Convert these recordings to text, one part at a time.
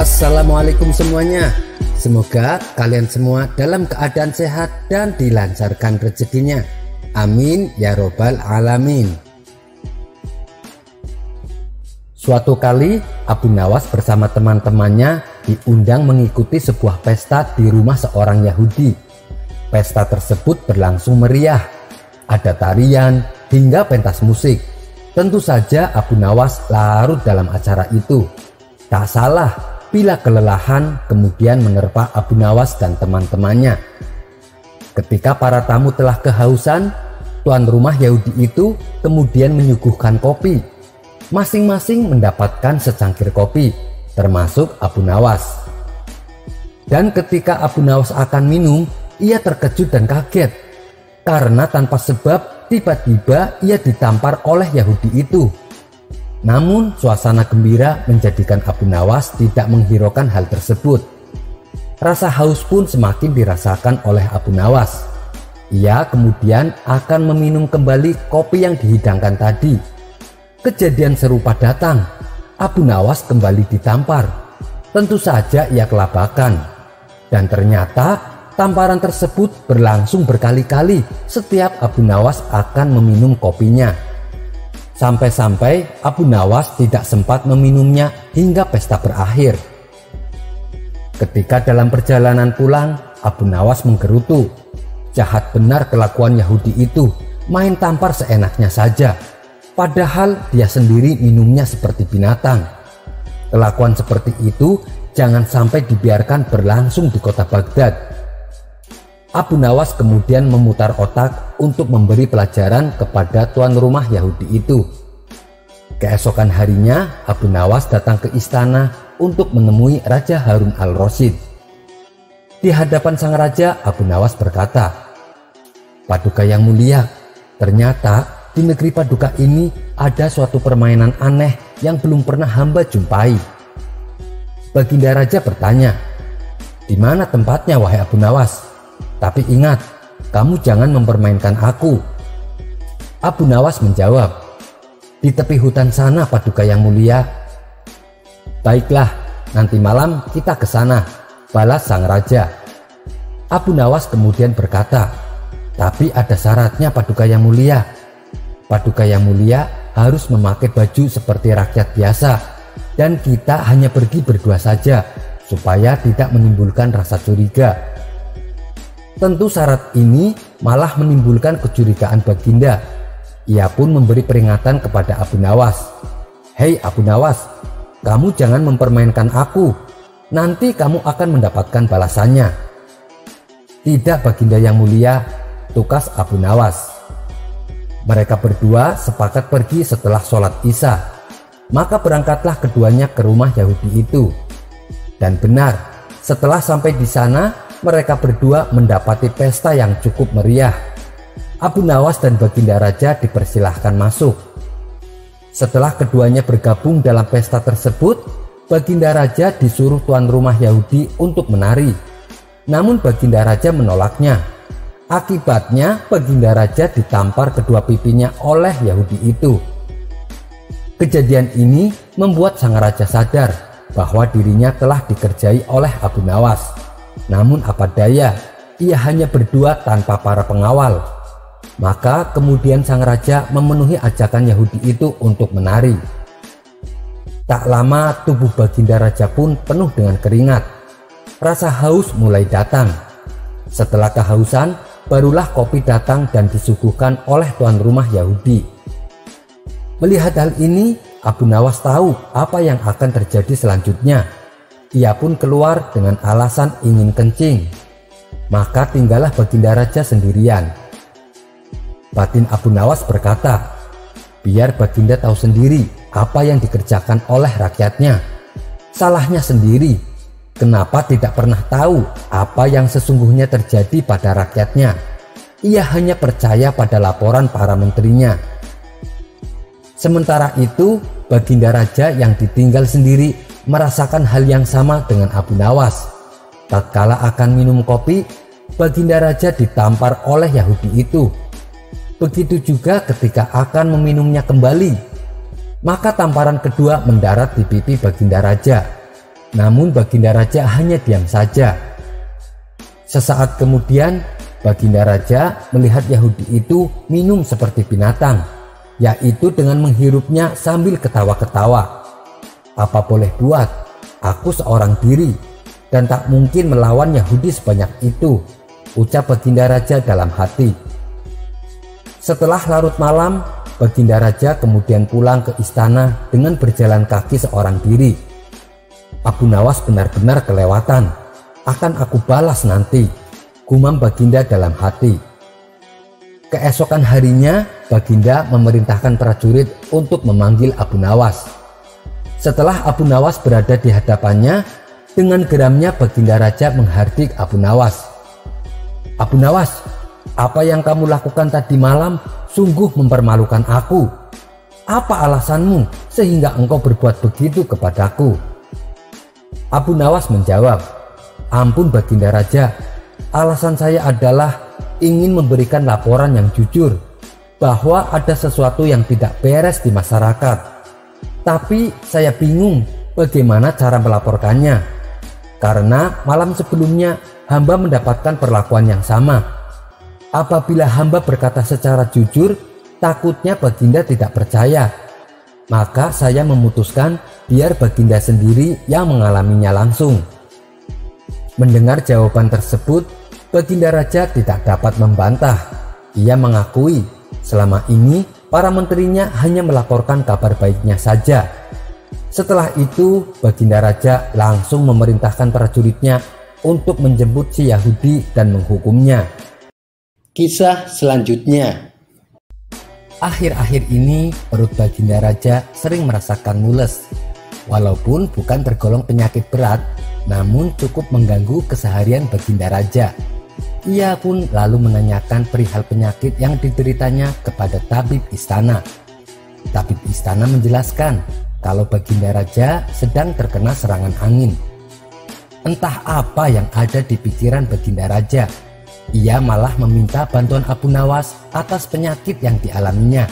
Assalamualaikum semuanya. Semoga kalian semua dalam keadaan sehat dan dilancarkan rezekinya. Amin ya robbal alamin. Suatu kali Abu Nawas bersama teman-temannya diundang mengikuti sebuah pesta di rumah seorang Yahudi. Pesta tersebut berlangsung meriah. Ada tarian hingga pentas musik. Tentu saja Abu Nawas larut dalam acara itu. Tak salah bila kelelahan kemudian menerpa Abu Nawas dan teman-temannya. Ketika para tamu telah kehausan, tuan rumah Yahudi itu kemudian menyuguhkan kopi. Masing-masing mendapatkan secangkir kopi, termasuk Abu Nawas. Dan ketika Abu Nawas akan minum, ia terkejut dan kaget. Karena tanpa sebab tiba-tiba ia ditampar oleh Yahudi itu. Namun suasana gembira menjadikan Abu Nawas tidak menghiraukan hal tersebut. Rasa haus pun semakin dirasakan oleh Abu Nawas. Ia kemudian akan meminum kembali kopi yang dihidangkan tadi. Kejadian serupa datang. Abu Nawas kembali ditampar. Tentu saja ia kelabakan. Dan ternyata tamparan tersebut berlangsung berkali-kali setiap Abu Nawas akan meminum kopinya. Sampai-sampai Abu Nawas tidak sempat meminumnya hingga pesta berakhir. Ketika dalam perjalanan pulang, Abu Nawas menggerutu. Jahat benar kelakuan Yahudi itu, main tampar seenaknya saja. Padahal dia sendiri minumnya seperti binatang. Kelakuan seperti itu jangan sampai dibiarkan berlangsung di kota Baghdad. Abu Nawas kemudian memutar otak untuk memberi pelajaran kepada tuan rumah Yahudi itu. Keesokan harinya, Abu Nawas datang ke istana untuk menemui Raja Harun al-Rasyid. Di hadapan sang raja, Abu Nawas berkata, "Paduka yang mulia, ternyata di negeri Paduka ini ada suatu permainan aneh yang belum pernah hamba jumpai." Baginda Raja bertanya, "Di mana tempatnya wahai Abu Nawas? Tapi ingat, kamu jangan mempermainkan aku." Abu Nawas menjawab, "Di tepi hutan sana Paduka yang mulia." "Baiklah, nanti malam kita ke sana," balas sang raja. Abu Nawas kemudian berkata, "Tapi ada syaratnya Paduka yang mulia. Paduka yang mulia harus memakai baju seperti rakyat biasa, dan kita hanya pergi berdua saja supaya tidak menimbulkan rasa curiga." Tentu syarat ini malah menimbulkan kecurigaan Baginda. Ia pun memberi peringatan kepada Abu Nawas. "Hei Abu Nawas, kamu jangan mempermainkan aku. Nanti kamu akan mendapatkan balasannya." "Tidak Baginda yang mulia," tukas Abu Nawas. Mereka berdua sepakat pergi setelah sholat Isya. Maka berangkatlah keduanya ke rumah Yahudi itu. Dan benar, setelah sampai di sana, mereka berdua mendapati pesta yang cukup meriah. Abu Nawas dan Baginda Raja dipersilahkan masuk. Setelah keduanya bergabung dalam pesta tersebut, Baginda Raja disuruh tuan rumah Yahudi untuk menari. Namun Baginda Raja menolaknya. Akibatnya Baginda Raja ditampar kedua pipinya oleh Yahudi itu. Kejadian ini membuat sang raja sadar bahwa dirinya telah dikerjai oleh Abu Nawas. Namun apa daya, ia hanya berdua tanpa para pengawal. Maka kemudian sang raja memenuhi ajakan Yahudi itu untuk menari. Tak lama tubuh Baginda Raja pun penuh dengan keringat. Rasa haus mulai datang. Setelah kehausan, barulah kopi datang dan disuguhkan oleh tuan rumah Yahudi. Melihat hal ini, Abu Nawas tahu apa yang akan terjadi selanjutnya. Ia pun keluar dengan alasan ingin kencing. Maka tinggallah Baginda Raja sendirian. Batin Abu Nawas berkata, "Biar Baginda tahu sendiri apa yang dikerjakan oleh rakyatnya. Salahnya sendiri. Kenapa tidak pernah tahu apa yang sesungguhnya terjadi pada rakyatnya? Ia hanya percaya pada laporan para menterinya." Sementara itu, Baginda Raja yang ditinggal sendiri merasakan hal yang sama dengan Abu Nawas. Tatkala akan minum kopi, Baginda Raja ditampar oleh Yahudi itu. Begitu juga ketika akan meminumnya kembali. Maka tamparan kedua mendarat di pipi Baginda Raja. Namun Baginda Raja hanya diam saja. Sesaat kemudian Baginda Raja melihat Yahudi itu minum seperti binatang, yaitu dengan menghirupnya sambil ketawa-ketawa. Apa boleh buat, aku seorang diri dan tak mungkin melawan Yahudi sebanyak itu, ucap Baginda Raja dalam hati. Setelah larut malam, Baginda Raja kemudian pulang ke istana dengan berjalan kaki seorang diri. Abu Nawas benar-benar kelewatan, akan aku balas nanti, gumam Baginda dalam hati. Keesokan harinya, Baginda memerintahkan prajurit untuk memanggil Abu Nawas. Setelah Abu Nawas berada di hadapannya, dengan geramnya Baginda Raja menghardik Abu Nawas. Abu Nawas, apa yang kamu lakukan tadi malam sungguh mempermalukan aku. Apa alasanmu sehingga engkau berbuat begitu kepadaku? Abu Nawas menjawab, ampun Baginda Raja, alasan saya adalah ingin memberikan laporan yang jujur bahwa ada sesuatu yang tidak beres di masyarakat. Tapi saya bingung bagaimana cara melaporkannya, karena malam sebelumnya hamba mendapatkan perlakuan yang sama. Apabila hamba berkata secara jujur, takutnya Baginda tidak percaya. Maka saya memutuskan biar Baginda sendiri yang mengalaminya langsung. Mendengar jawaban tersebut, Baginda Raja tidak dapat membantah. Ia mengakui selama ini para menterinya hanya melaporkan kabar baiknya saja. Setelah itu, Baginda Raja langsung memerintahkan prajuritnya untuk menjemput si Yahudi dan menghukumnya. Kisah selanjutnya. Akhir-akhir ini perut Baginda Raja sering merasakan mules. Walaupun bukan tergolong penyakit berat, namun cukup mengganggu keseharian Baginda Raja. Ia pun lalu menanyakan perihal penyakit yang dideritanya kepada tabib istana. Tabib istana menjelaskan kalau Baginda Raja sedang terkena serangan angin. Entah apa yang ada di pikiran Baginda Raja. Ia malah meminta bantuan Abu Nawas atas penyakit yang dialaminya.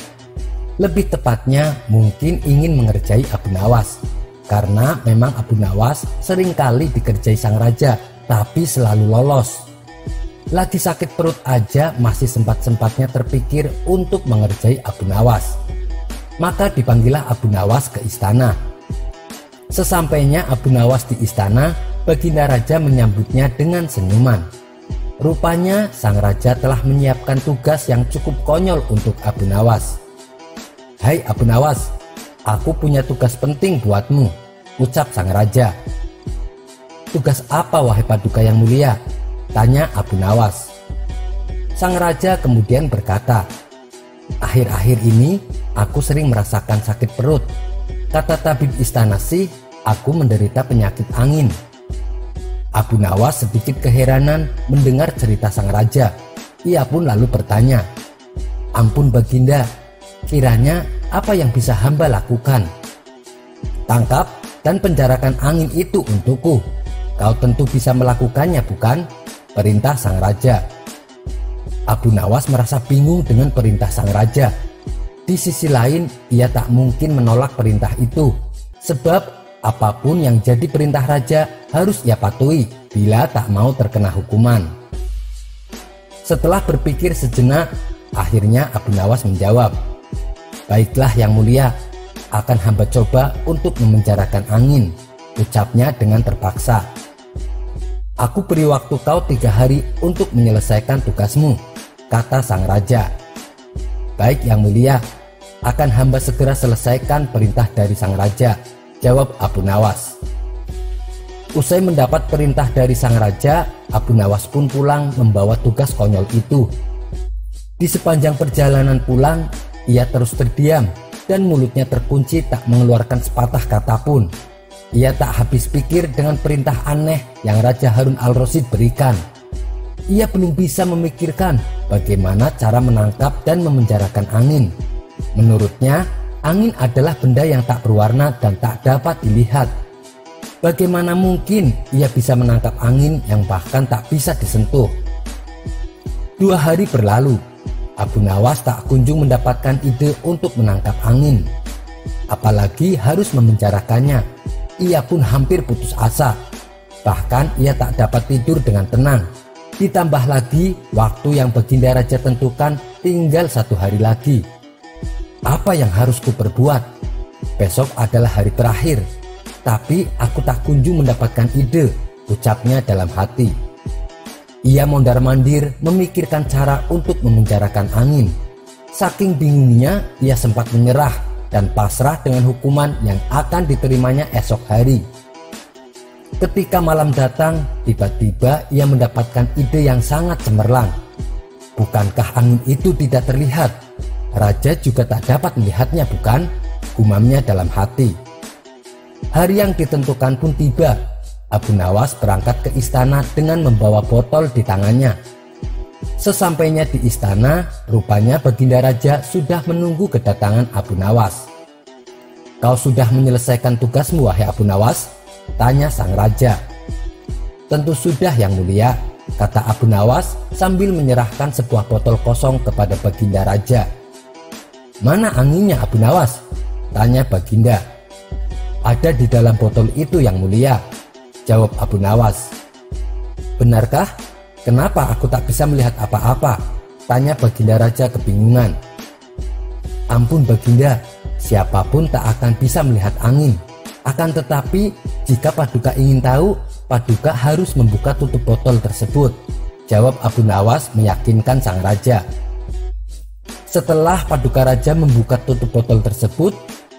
Lebih tepatnya mungkin ingin mengerjai Abu Nawas, karena memang Abu Nawas seringkali dikerjai sang raja tapi selalu lolos. Lagi sakit perut aja masih sempat-sempatnya terpikir untuk mengerjai Abu Nawas. Maka dipanggillah Abu Nawas ke istana. Sesampainya Abu Nawas di istana, Baginda Raja menyambutnya dengan senyuman. Rupanya sang raja telah menyiapkan tugas yang cukup konyol untuk Abu Nawas. Hai Abu Nawas, aku punya tugas penting buatmu, ucap sang raja. Tugas apa wahai Paduka yang mulia? Tanya Abu Nawas. Sang raja kemudian berkata, akhir-akhir ini aku sering merasakan sakit perut. Kata tabib istana sih, aku menderita penyakit angin. Abu Nawas sedikit keheranan mendengar cerita sang raja. Ia pun lalu bertanya, ampun Baginda, kiranya apa yang bisa hamba lakukan? Tangkap dan penjarakan angin itu untukku. Kau tentu bisa melakukannya bukan? Perintah sang raja. Abu Nawas merasa bingung dengan perintah sang raja. Di sisi lain, ia tak mungkin menolak perintah itu, sebab apapun yang jadi perintah raja harus ia patuhi bila tak mau terkena hukuman. Setelah berpikir sejenak, akhirnya Abu Nawas menjawab, baiklah yang mulia, akan hamba coba untuk memenjarakan angin, ucapnya dengan terpaksa. Aku beri waktu kau 3 hari untuk menyelesaikan tugasmu, kata sang raja. Baik yang mulia, akan hamba segera selesaikan perintah dari sang raja, jawab Abu Nawas. Usai mendapat perintah dari sang raja, Abu Nawas pun pulang membawa tugas konyol itu. Di sepanjang perjalanan pulang, ia terus terdiam dan mulutnya terkunci tak mengeluarkan sepatah kata pun. Ia tak habis pikir dengan perintah aneh yang Raja Harun al-Rasyid berikan. Ia belum bisa memikirkan bagaimana cara menangkap dan memenjarakan angin. Menurutnya, angin adalah benda yang tak berwarna dan tak dapat dilihat. Bagaimana mungkin ia bisa menangkap angin yang bahkan tak bisa disentuh? 2 hari berlalu, Abu Nawas tak kunjung mendapatkan ide untuk menangkap angin. Apalagi harus memenjarakannya. Ia pun hampir putus asa. Bahkan ia tak dapat tidur dengan tenang. Ditambah lagi waktu yang Baginda Raja tentukan tinggal 1 hari lagi. Apa yang harus kuperbuat? Besok adalah hari terakhir. Tapi aku tak kunjung mendapatkan ide, ucapnya dalam hati. Ia mondar-mandir memikirkan cara untuk memenjarakan angin. Saking bingungnya ia sempat menyerah dan pasrah dengan hukuman yang akan diterimanya esok hari. Ketika malam datang, tiba-tiba ia mendapatkan ide yang sangat cemerlang. Bukankah angin itu tidak terlihat? Raja juga tak dapat melihatnya, bukan? Gumamnya dalam hati. Hari yang ditentukan pun tiba. Abu Nawas berangkat ke istana dengan membawa botol di tangannya. Sesampainya di istana, rupanya Baginda Raja sudah menunggu kedatangan Abu Nawas. "Kau sudah menyelesaikan tugasmu, wahai Abu Nawas?" tanya sang raja. "Tentu sudah, Yang Mulia," kata Abu Nawas sambil menyerahkan sebuah botol kosong kepada Baginda Raja. "Mana anginnya, Abu Nawas?" tanya Baginda. "Ada di dalam botol itu, Yang Mulia," jawab Abu Nawas. "Benarkah? Kenapa aku tak bisa melihat apa-apa?" tanya Baginda Raja kebingungan. "Ampun Baginda, siapapun tak akan bisa melihat angin. Akan tetapi jika Paduka ingin tahu, Paduka harus membuka tutup botol tersebut," jawab Abu Nawas meyakinkan sang raja. Setelah Paduka Raja membuka tutup botol tersebut,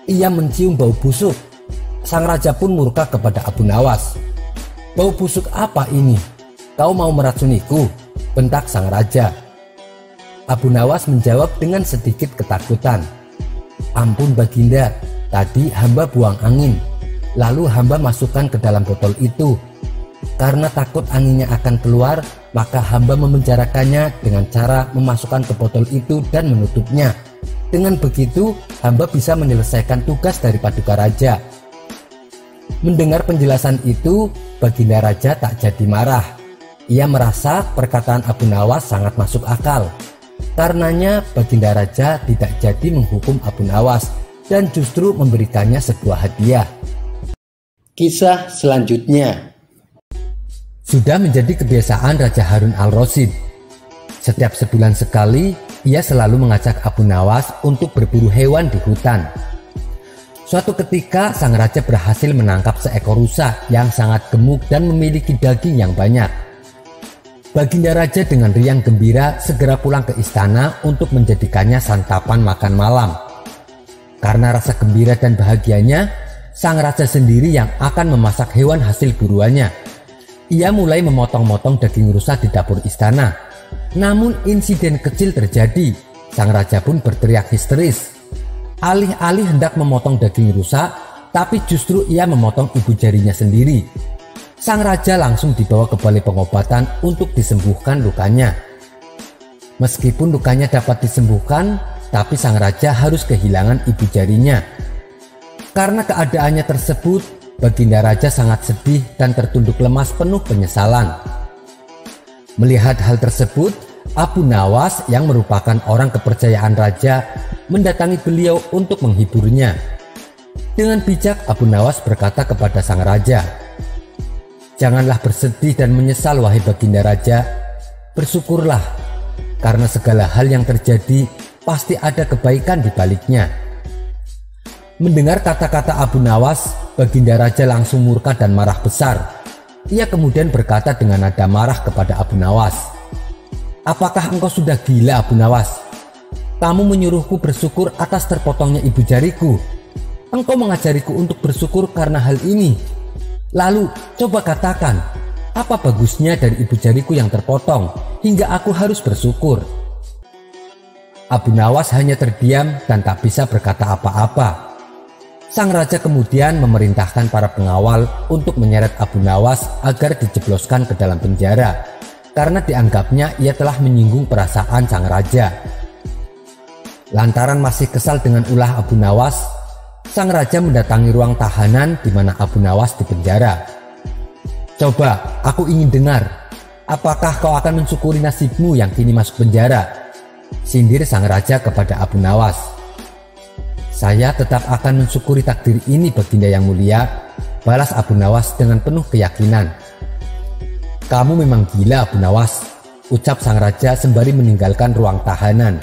ia mencium bau busuk. Sang raja pun murka kepada Abu Nawas. "Bau busuk apa ini? Kau mau meracuniku?" bentak sang raja. Abu Nawas menjawab dengan sedikit ketakutan. "Ampun Baginda, tadi hamba buang angin. Lalu hamba masukkan ke dalam botol itu. Karena takut anginnya akan keluar, maka hamba memenjarakannya dengan cara memasukkan ke botol itu dan menutupnya. Dengan begitu, hamba bisa menyelesaikan tugas dari Paduka Raja." Mendengar penjelasan itu, Baginda Raja tak jadi marah. Ia merasa perkataan Abu Nawas sangat masuk akal. Karenanya Baginda Raja tidak jadi menghukum Abu Nawas dan justru memberikannya sebuah hadiah. Kisah selanjutnya. Sudah menjadi kebiasaan Raja Harun al-Rasyid. Setiap sebulan sekali, ia selalu mengajak Abu Nawas untuk berburu hewan di hutan. Suatu ketika, sang raja berhasil menangkap seekor rusa yang sangat gemuk dan memiliki daging yang banyak. Baginda Raja dengan riang gembira segera pulang ke istana untuk menjadikannya santapan makan malam. Karena rasa gembira dan bahagianya, sang raja sendiri yang akan memasak hewan hasil buruannya. Ia mulai memotong-motong daging rusa di dapur istana. Namun insiden kecil terjadi. Sang raja pun berteriak histeris. Alih-alih hendak memotong daging rusa, tapi justru ia memotong ibu jarinya sendiri. Sang raja langsung dibawa ke balai pengobatan untuk disembuhkan lukanya. Meskipun lukanya dapat disembuhkan, tapi sang raja harus kehilangan ibu jarinya. Karena keadaannya tersebut, Baginda Raja sangat sedih dan tertunduk lemas penuh penyesalan. Melihat hal tersebut, Abu Nawas yang merupakan orang kepercayaan raja mendatangi beliau untuk menghiburnya. Dengan bijak Abu Nawas berkata kepada sang raja, "Janganlah bersedih dan menyesal wahai Baginda Raja. Bersyukurlah, karena segala hal yang terjadi pasti ada kebaikan di baliknya." Mendengar kata-kata Abu Nawas, Baginda Raja langsung murka dan marah besar. Ia kemudian berkata dengan nada marah kepada Abu Nawas, "Apakah engkau sudah gila, Abu Nawas? Kamu menyuruhku bersyukur atas terpotongnya ibu jariku. Engkau mengajariku untuk bersyukur karena hal ini. Lalu coba katakan, apa bagusnya dari ibu jariku yang terpotong hingga aku harus bersyukur?" Abu Nawas hanya terdiam dan tak bisa berkata apa-apa. Sang raja kemudian memerintahkan para pengawal untuk menyeret Abu Nawas agar dijebloskan ke dalam penjara, karena dianggapnya ia telah menyinggung perasaan sang raja. Lantaran masih kesal dengan ulah Abu Nawas, sang raja mendatangi ruang tahanan di mana Abu Nawas dipenjara. "Coba, aku ingin dengar, apakah kau akan mensyukuri nasibmu yang kini masuk penjara?" sindir sang raja kepada Abu Nawas. "Saya tetap akan mensyukuri takdir ini, Baginda yang mulia," balas Abu Nawas dengan penuh keyakinan. "Kamu memang gila, Abu Nawas," ucap sang raja sembari meninggalkan ruang tahanan.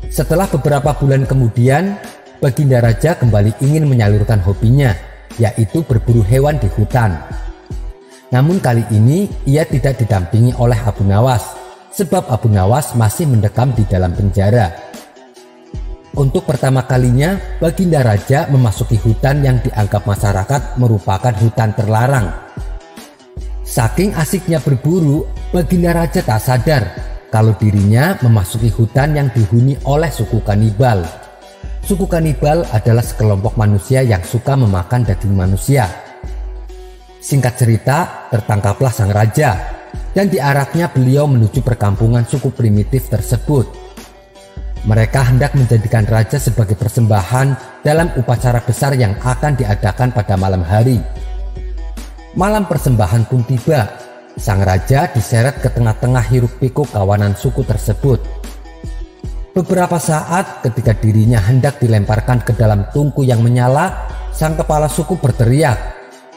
Setelah beberapa bulan kemudian, Baginda Raja kembali ingin menyalurkan hobinya, yaitu berburu hewan di hutan. Namun kali ini ia tidak didampingi oleh Abu Nawas, sebab Abu Nawas masih mendekam di dalam penjara. Untuk pertama kalinya, Baginda Raja memasuki hutan yang dianggap masyarakat merupakan hutan terlarang. Saking asiknya berburu, Baginda Raja tak sadar kalau dirinya memasuki hutan yang dihuni oleh suku kanibal. Suku kanibal adalah sekelompok manusia yang suka memakan daging manusia. Singkat cerita, tertangkaplah sang raja dan diaraknya beliau menuju perkampungan suku primitif tersebut. Mereka hendak menjadikan raja sebagai persembahan dalam upacara besar yang akan diadakan pada malam hari. Malam persembahan pun tiba. Sang raja diseret ke tengah-tengah hiruk-pikuk kawanan suku tersebut. Beberapa saat ketika dirinya hendak dilemparkan ke dalam tungku yang menyala, sang kepala suku berteriak,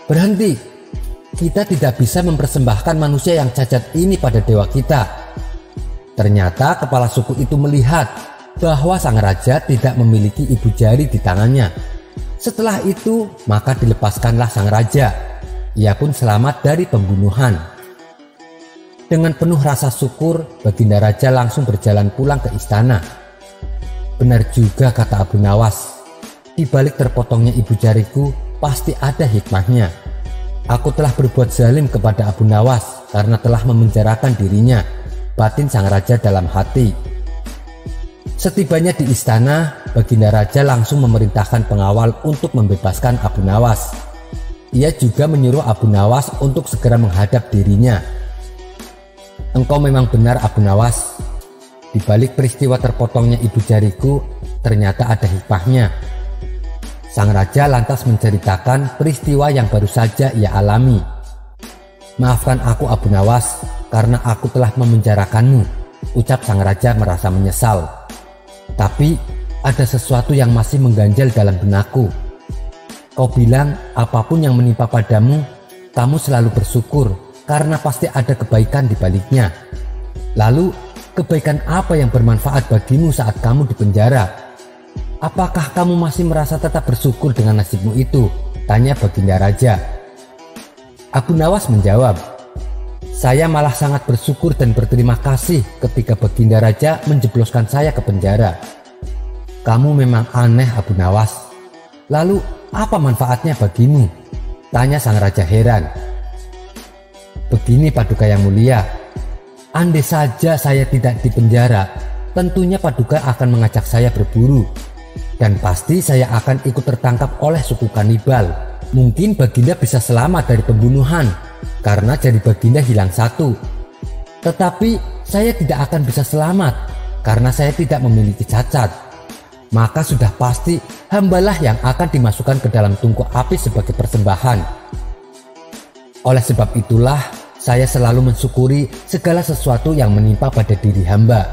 "Berhenti! Kita tidak bisa mempersembahkan manusia yang cacat ini pada dewa kita." Ternyata kepala suku itu melihat bahwa sang raja tidak memiliki ibu jari di tangannya. Setelah itu, maka dilepaskanlah sang raja. Ia pun selamat dari pembunuhan. Dengan penuh rasa syukur, Baginda Raja langsung berjalan pulang ke istana. Benar juga kata Abu Nawas, di balik terpotongnya ibu jariku pasti ada hikmahnya. Aku telah berbuat zalim kepada Abu Nawas karena telah memenjarakan dirinya, batin sang raja dalam hati. Setibanya di istana, Baginda Raja langsung memerintahkan pengawal untuk membebaskan Abu Nawas. Ia juga menyuruh Abu Nawas untuk segera menghadap dirinya. "Engkau memang benar, Abu Nawas. Di balik peristiwa terpotongnya ibu jariku, ternyata ada hikmahnya." Sang raja lantas menceritakan peristiwa yang baru saja ia alami. "Maafkan aku, Abu Nawas, karena aku telah memenjarakanmu," ucap sang raja merasa menyesal. "Tapi ada sesuatu yang masih mengganjal dalam benakku. Kau bilang apapun yang menimpa padamu, kamu selalu bersyukur karena pasti ada kebaikan di baliknya. Lalu, kebaikan apa yang bermanfaat bagimu saat kamu di penjara? Apakah kamu masih merasa tetap bersyukur dengan nasibmu itu?" tanya Baginda Raja. Abu Nawas menjawab, "Saya malah sangat bersyukur dan berterima kasih ketika Baginda Raja menjebloskan saya ke penjara." "Kamu memang aneh, Abu Nawas. Lalu apa manfaatnya bagimu?" tanya sang raja heran. "Begini Paduka yang mulia, andai saja saya tidak di penjara, tentunya Paduka akan mengajak saya berburu. Dan pasti saya akan ikut tertangkap oleh suku kanibal. Mungkin Baginda bisa selamat dari pembunuhan, karena jari Baginda hilang satu. Tetapi saya tidak akan bisa selamat, karena saya tidak memiliki cacat. Maka sudah pasti hambalah yang akan dimasukkan ke dalam tungku api sebagai persembahan. Oleh sebab itulah, saya selalu mensyukuri segala sesuatu yang menimpa pada diri hamba,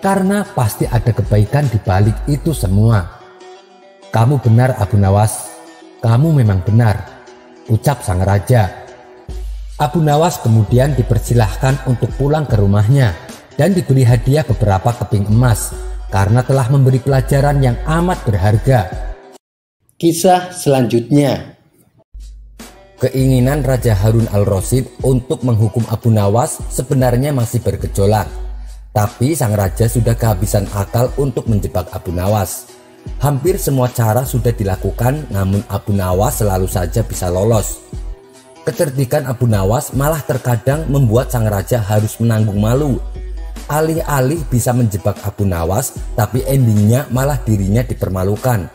karena pasti ada kebaikan di balik itu semua." "Kamu benar, Abu Nawas. Kamu memang benar," ucap sang raja. Abu Nawas kemudian dipersilahkan untuk pulang ke rumahnya dan diberi hadiah beberapa keping emas karena telah memberi pelajaran yang amat berharga. Kisah selanjutnya. Keinginan Raja Harun al-Rasyid untuk menghukum Abu Nawas sebenarnya masih bergejolak. Tapi sang raja sudah kehabisan akal untuk menjebak Abu Nawas. Hampir semua cara sudah dilakukan, namun Abu Nawas selalu saja bisa lolos. Kecerdikan Abu Nawas malah terkadang membuat sang raja harus menanggung malu. Alih-alih bisa menjebak Abu Nawas, tapi endingnya malah dirinya dipermalukan.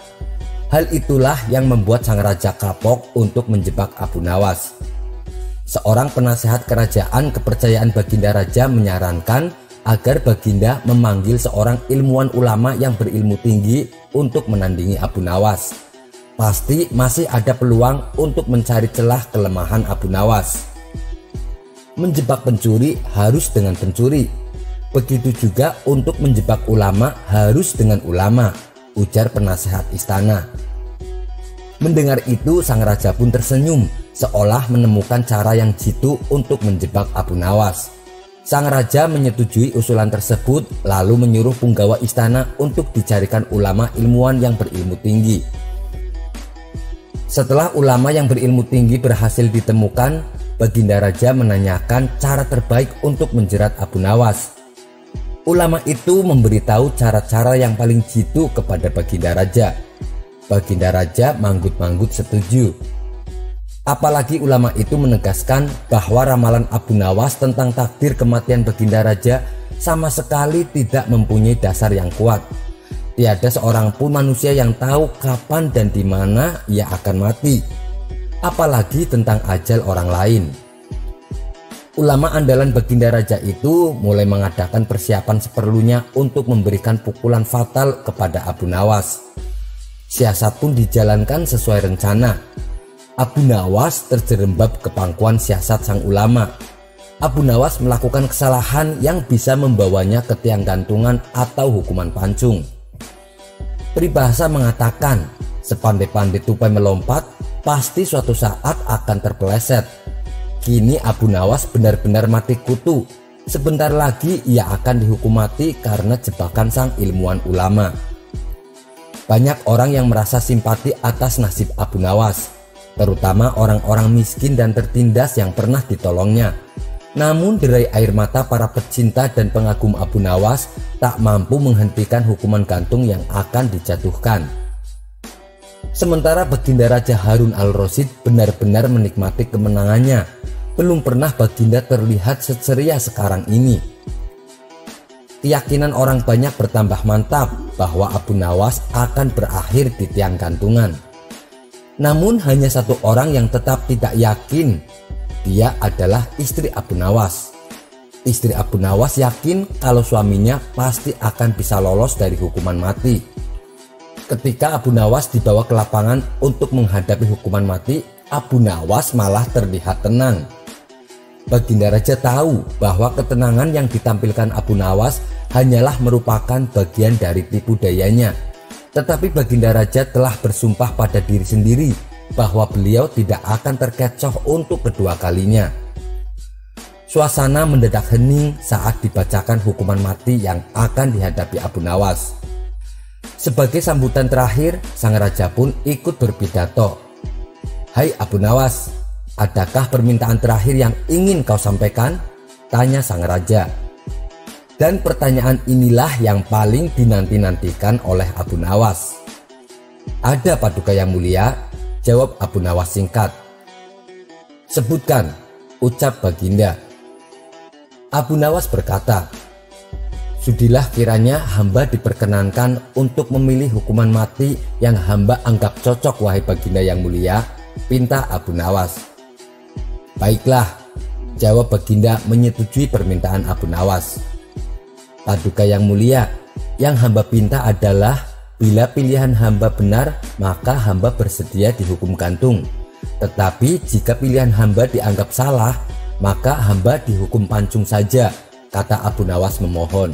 Hal itulah yang membuat sang raja kapok untuk menjebak Abu Nawas. Seorang penasehat kerajaan kepercayaan Baginda Raja menyarankan agar Baginda memanggil seorang ilmuwan ulama yang berilmu tinggi untuk menandingi Abu Nawas. Pasti masih ada peluang untuk mencari celah kelemahan Abu Nawas. Menjebak pencuri harus dengan pencuri. Begitu juga untuk menjebak ulama harus dengan ulama, ujar penasehat istana. Mendengar itu, sang raja pun tersenyum, seolah menemukan cara yang jitu untuk menjebak Abu Nawas. Sang raja menyetujui usulan tersebut, lalu menyuruh punggawa istana untuk dicarikan ulama ilmuwan yang berilmu tinggi. Setelah ulama yang berilmu tinggi berhasil ditemukan, Baginda Raja menanyakan cara terbaik untuk menjerat Abu Nawas. Ulama itu memberitahu cara-cara yang paling jitu kepada Baginda Raja. Baginda Raja manggut-manggut setuju. Apalagi ulama itu menegaskan bahwa ramalan Abu Nawas tentang takdir kematian Baginda Raja sama sekali tidak mempunyai dasar yang kuat. Tiada seorang pun manusia yang tahu kapan dan di mana ia akan mati, apalagi tentang ajal orang lain. Ulama andalan Baginda Raja itu mulai mengadakan persiapan seperlunya untuk memberikan pukulan fatal kepada Abu Nawas. Siasat pun dijalankan sesuai rencana. Abu Nawas terjerembab ke pangkuan siasat sang ulama. Abu Nawas melakukan kesalahan yang bisa membawanya ke tiang gantungan atau hukuman pancung. Peribahasa mengatakan, sepandai-pandai tupai melompat, pasti suatu saat akan terpeleset. Kini Abu Nawas benar-benar mati kutu. Sebentar lagi ia akan dihukum mati karena jebakan sang ilmuwan ulama. Banyak orang yang merasa simpati atas nasib Abu Nawas, terutama orang-orang miskin dan tertindas yang pernah ditolongnya. Namun derai air mata para pecinta dan pengagum Abu Nawas tak mampu menghentikan hukuman gantung yang akan dijatuhkan. Sementara Baginda Raja Harun al-Rasyid benar-benar menikmati kemenangannya. Belum pernah Baginda terlihat seceria sekarang ini. Keyakinan orang banyak bertambah mantap bahwa Abu Nawas akan berakhir di tiang gantungan. Namun hanya satu orang yang tetap tidak yakin. Dia adalah istri Abu Nawas. Istri Abu Nawas yakin kalau suaminya pasti akan bisa lolos dari hukuman mati. Ketika Abu Nawas dibawa ke lapangan untuk menghadapi hukuman mati, Abu Nawas malah terlihat tenang. Baginda Raja tahu bahwa ketenangan yang ditampilkan Abu Nawas hanyalah merupakan bagian dari tipu dayanya. Tetapi Baginda Raja telah bersumpah pada diri sendiri bahwa beliau tidak akan terkecoh untuk kedua kalinya. Suasana mendadak hening saat dibacakan hukuman mati yang akan dihadapi Abu Nawas. Sebagai sambutan terakhir, sang raja pun ikut berpidato. "Hai Abu Nawas, adakah permintaan terakhir yang ingin kau sampaikan?" tanya sang raja. Dan pertanyaan inilah yang paling dinanti-nantikan oleh Abu Nawas. "Ada Paduka yang mulia," jawab Abu Nawas singkat. "Sebutkan," ucap Baginda. Abu Nawas berkata, "Sudilah kiranya hamba diperkenankan untuk memilih hukuman mati yang hamba anggap cocok wahai Baginda yang mulia," pinta Abu Nawas. "Baiklah," jawab Baginda menyetujui permintaan Abu Nawas. "Paduka yang mulia, yang hamba pinta adalah bila pilihan hamba benar maka hamba bersedia dihukum gantung. Tetapi jika pilihan hamba dianggap salah maka hamba dihukum pancung saja," kata Abu Nawas memohon.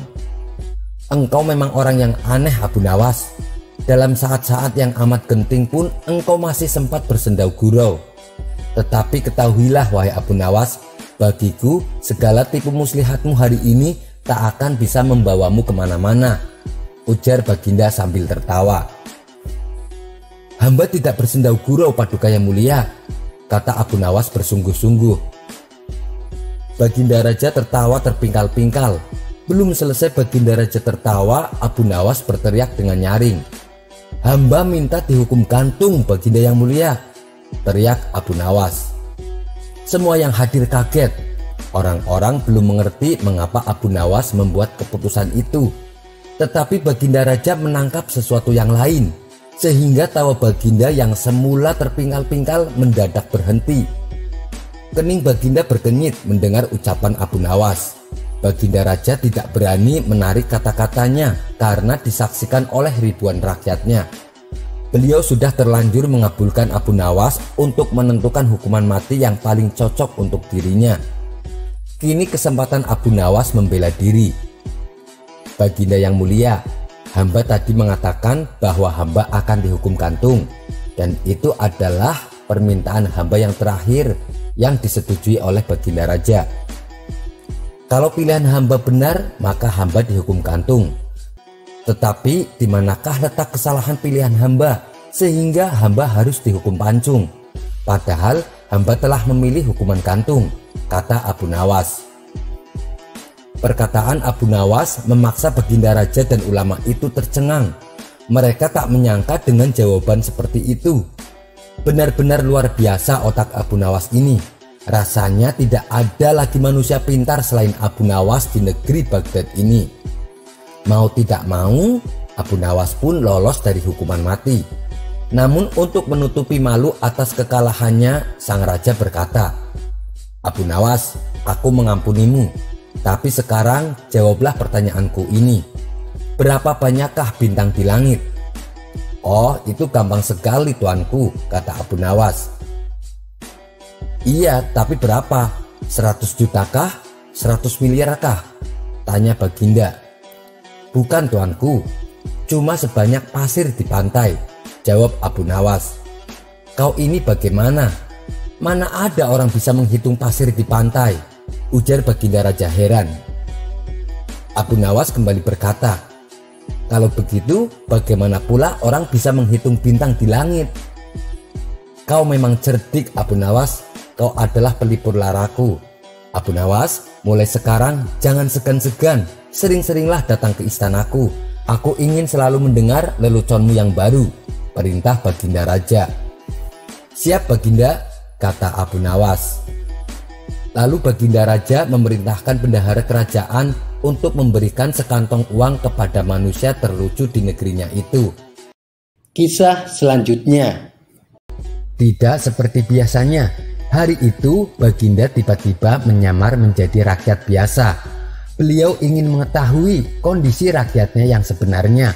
"Engkau memang orang yang aneh Abu Nawas. Dalam saat-saat yang amat genting pun engkau masih sempat bersendau gurau. Tetapi ketahuilah wahai Abu Nawas, bagiku segala tipu muslihatmu hari ini tak akan bisa membawamu kemana-mana," ujar Baginda sambil tertawa. "Hamba tidak bersendau gurau Paduka yang mulia," kata Abu Nawas bersungguh-sungguh. Baginda Raja tertawa terpingkal-pingkal. Belum selesai Baginda Raja tertawa, Abu Nawas berteriak dengan nyaring. "Hamba minta dihukum gantung Baginda yang mulia," teriak Abu Nawas. Semua yang hadir kaget. Orang-orang belum mengerti mengapa Abu Nawas membuat keputusan itu. Tetapi Baginda Raja menangkap sesuatu yang lain, sehingga tawa Baginda yang semula terpingkal-pingkal mendadak berhenti. Kening Baginda berkenyit mendengar ucapan Abu Nawas. Baginda Raja tidak berani menarik kata-katanya karena disaksikan oleh ribuan rakyatnya. Beliau sudah terlanjur mengabulkan Abu Nawas untuk menentukan hukuman mati yang paling cocok untuk dirinya. Kini kesempatan Abu Nawas membela diri. "Baginda yang mulia, hamba tadi mengatakan bahwa hamba akan dihukum gantung. dan itu adalah permintaan hamba yang terakhir yang disetujui oleh Baginda Raja. Kalau pilihan hamba benar, maka hamba dihukum gantung. Tetapi di manakah letak kesalahan pilihan hamba sehingga hamba harus dihukum pancung? Padahal hamba telah memilih hukuman gantung, kata Abu Nawas. Perkataan Abu Nawas memaksa Baginda Raja dan ulama itu tercengang. Mereka tak menyangka dengan jawaban seperti itu. Benar-benar luar biasa otak Abu Nawas ini. Rasanya tidak ada lagi manusia pintar selain Abu Nawas di negeri Baghdad ini. Mau tidak mau, Abu Nawas pun lolos dari hukuman mati. Namun untuk menutupi malu atas kekalahannya, sang raja berkata, "Abu Nawas, aku mengampunimu. Tapi sekarang jawablah pertanyaanku ini. Berapa banyakkah bintang di langit?" "Oh, itu gampang sekali tuanku," kata Abu Nawas. "Iya, tapi berapa? 100 jutakah? 100 miliarkah?" tanya Baginda. "Bukan tuanku, cuma sebanyak pasir di pantai," jawab Abu Nawas. "Kau ini bagaimana? Mana ada orang bisa menghitung pasir di pantai?" ujar Baginda Raja heran. Abu Nawas kembali berkata, "Kalau begitu, bagaimana pula orang bisa menghitung bintang di langit?" "Kau memang cerdik, Abu Nawas. Kau adalah pelipur laraku. Abu Nawas, mulai sekarang jangan segan-segan. Sering-seringlah datang ke istanaku. Aku ingin selalu mendengar leluconmu yang baru," perintah Baginda Raja. "Siap Baginda," kata Abu Nawas. Lalu Baginda Raja memerintahkan bendahara kerajaan untuk memberikan sekantong uang kepada manusia terlucu di negerinya itu. Kisah selanjutnya. Tidak seperti biasanya, hari itu Baginda tiba-tiba menyamar menjadi rakyat biasa. Beliau ingin mengetahui kondisi rakyatnya yang sebenarnya,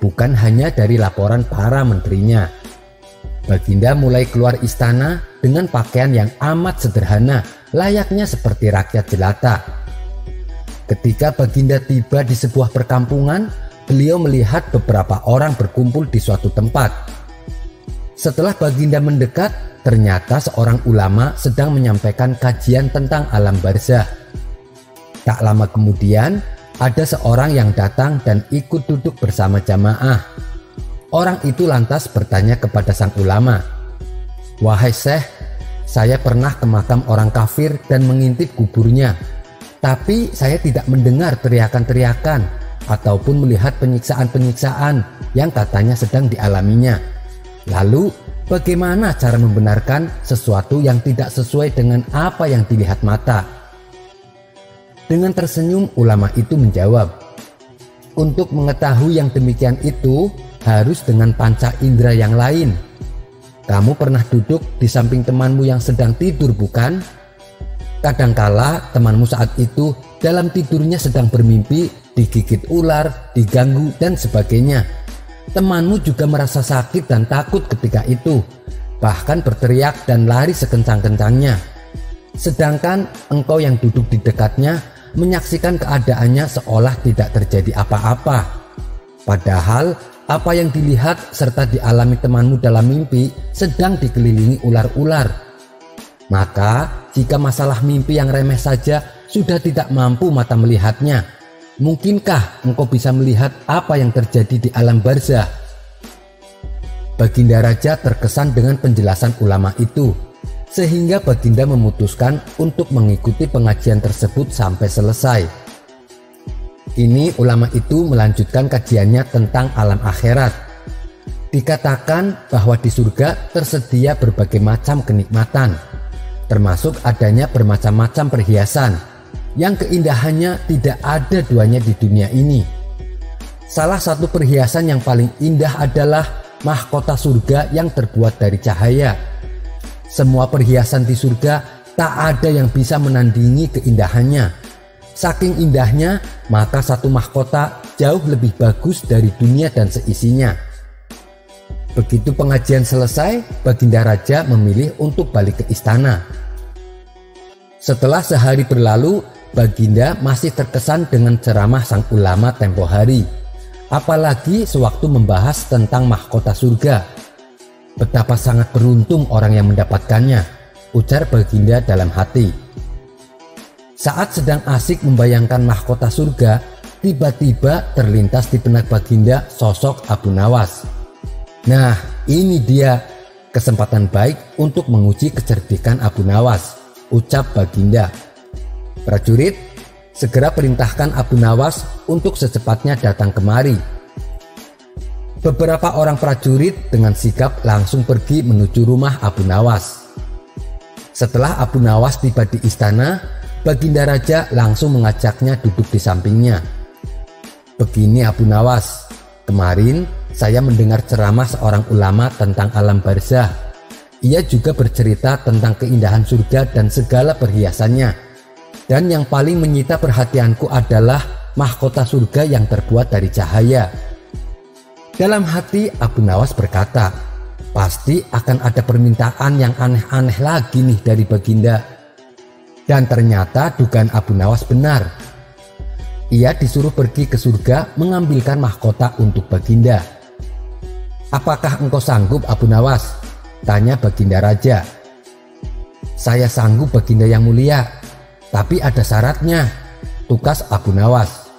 bukan hanya dari laporan para menterinya. Baginda mulai keluar istana dengan pakaian yang amat sederhana, layaknya seperti rakyat jelata. Ketika Baginda tiba di sebuah perkampungan, beliau melihat beberapa orang berkumpul di suatu tempat. Setelah Baginda mendekat, ternyata seorang ulama sedang menyampaikan kajian tentang alam barzah. Tak lama kemudian, ada seorang yang datang dan ikut duduk bersama jamaah. Orang itu lantas bertanya kepada sang ulama, "Wahai Syekh, saya pernah ke makam orang kafir dan mengintip kuburnya. Tapi saya tidak mendengar teriakan-teriakan ataupun melihat penyiksaan-penyiksaan yang katanya sedang dialaminya. Lalu bagaimana cara membenarkan sesuatu yang tidak sesuai dengan apa yang dilihat mata?" Dengan tersenyum ulama itu menjawab, "Untuk mengetahui yang demikian itu harus dengan panca indera yang lain. Kamu pernah duduk di samping temanmu yang sedang tidur, bukan? Kadangkala temanmu saat itu dalam tidurnya sedang bermimpi, digigit ular, diganggu dan sebagainya. Temanmu juga merasa sakit dan takut ketika itu, bahkan berteriak dan lari sekencang-kencangnya. Sedangkan engkau yang duduk di dekatnya menyaksikan keadaannya seolah tidak terjadi apa-apa. Padahal apa yang dilihat serta dialami temanmu dalam mimpi sedang dikelilingi ular-ular. Maka jika masalah mimpi yang remeh saja sudah tidak mampu mata melihatnya, mungkinkah engkau bisa melihat apa yang terjadi di alam barzah?" Baginda Raja terkesan dengan penjelasan ulama itu, sehingga Baginda memutuskan untuk mengikuti pengajian tersebut sampai selesai. Kini ulama itu melanjutkan kajiannya tentang alam akhirat. Dikatakan bahwa di surga tersedia berbagai macam kenikmatan, termasuk adanya bermacam-macam perhiasan yang keindahannya tidak ada duanya di dunia ini. Salah satu perhiasan yang paling indah adalah mahkota surga yang terbuat dari cahaya. Semua perhiasan di surga tak ada yang bisa menandingi keindahannya. Saking indahnya, maka satu mahkota jauh lebih bagus dari dunia dan seisinya. Begitu pengajian selesai, Baginda Raja memilih untuk balik ke istana. Setelah sehari berlalu, Baginda masih terkesan dengan ceramah sang ulama tempo hari, apalagi sewaktu membahas tentang mahkota surga. Betapa sangat beruntung orang yang mendapatkannya, ujar Baginda dalam hati. Saat sedang asik membayangkan mahkota surga, tiba-tiba terlintas di benak Baginda sosok Abu Nawas. Nah, ini dia kesempatan baik untuk menguji kecerdikan Abu Nawas, ucap Baginda. Prajurit, segera perintahkan Abu Nawas untuk secepatnya datang kemari. Beberapa orang prajurit dengan sigap langsung pergi menuju rumah Abu Nawas. Setelah Abu Nawas tiba di istana, Baginda Raja langsung mengajaknya duduk di sampingnya. Begini Abu Nawas, kemarin saya mendengar ceramah seorang ulama tentang alam barzah. Ia juga bercerita tentang keindahan surga dan segala perhiasannya. Dan yang paling menyita perhatianku adalah mahkota surga yang terbuat dari cahaya. Dalam hati Abu Nawas berkata, pasti akan ada permintaan yang aneh-aneh lagi nih dari Baginda. Dan ternyata dugaan Abu Nawas benar. Ia disuruh pergi ke surga mengambilkan mahkota untuk Baginda. Apakah engkau sanggup Abu Nawas? Tanya Baginda Raja. Saya sanggup Baginda yang mulia, tapi ada syaratnya, tukas Abu Nawas.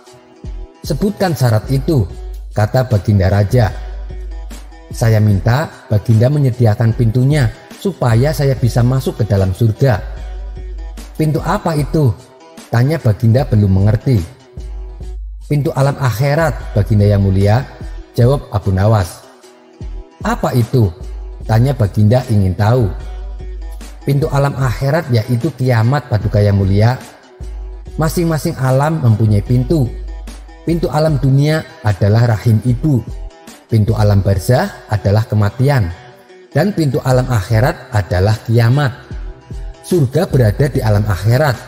Sebutkan syarat itu, kata Baginda Raja. Saya minta Baginda menyediakan pintunya supaya saya bisa masuk ke dalam surga. Pintu apa itu? Tanya Baginda belum mengerti. Pintu alam akhirat Baginda yang mulia, jawab Abu Nawas. Apa itu? Tanya Baginda ingin tahu. Pintu alam akhirat yaitu kiamat Paduka yang mulia. Masing-masing alam mempunyai pintu. Pintu alam dunia adalah rahim ibu. Pintu alam barzah adalah kematian. Dan pintu alam akhirat adalah kiamat. Surga berada di alam akhirat.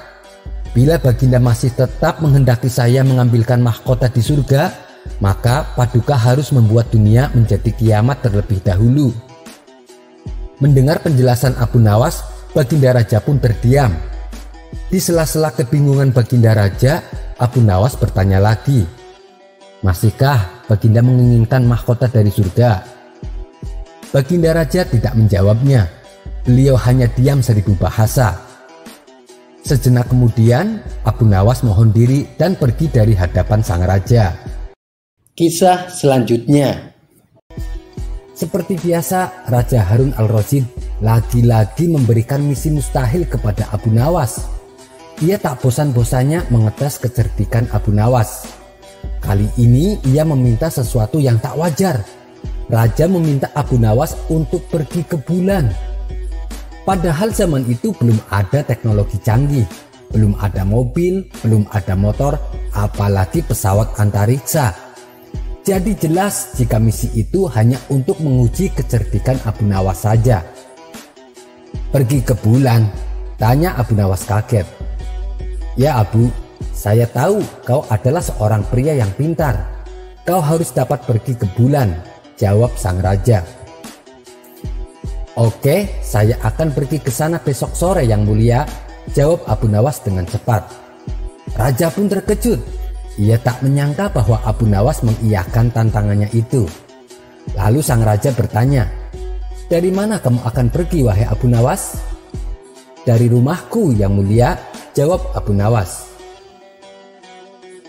Bila Baginda masih tetap menghendaki saya mengambilkan mahkota di surga, maka Paduka harus membuat dunia menjadi kiamat terlebih dahulu. Mendengar penjelasan Abu Nawas, Baginda Raja pun terdiam. Di sela-sela kebingungan Baginda Raja, Abu Nawas bertanya lagi, masihkah Baginda menginginkan mahkota dari surga? Baginda Raja tidak menjawabnya. Beliau hanya diam 1000 bahasa. Sejenak kemudian, Abu Nawas mohon diri dan pergi dari hadapan sang raja. Kisah selanjutnya. Seperti biasa, Raja Harun al-Rasyid lagi-lagi memberikan misi mustahil kepada Abu Nawas. Ia tak bosan-bosannya mengetes kecerdikan Abu Nawas. Kali ini ia meminta sesuatu yang tak wajar. Raja meminta Abu Nawas untuk pergi ke bulan. Padahal zaman itu belum ada teknologi canggih, belum ada mobil, belum ada motor, apalagi pesawat antariksa. Jadi jelas jika misi itu hanya untuk menguji kecerdikan Abu Nawas saja. Pergi ke bulan? Tanya Abu Nawas kaget. Ya Abu, saya tahu kau adalah seorang pria yang pintar. Kau harus dapat pergi ke bulan, jawab sang raja. Oke, saya akan pergi ke sana besok sore yang mulia, jawab Abu Nawas dengan cepat. Raja pun terkejut. Ia tak menyangka bahwa Abu Nawas mengiyakan tantangannya itu. Lalu sang raja bertanya, dari mana kamu akan pergi wahai Abu Nawas? Dari rumahku yang mulia, jawab Abu Nawas.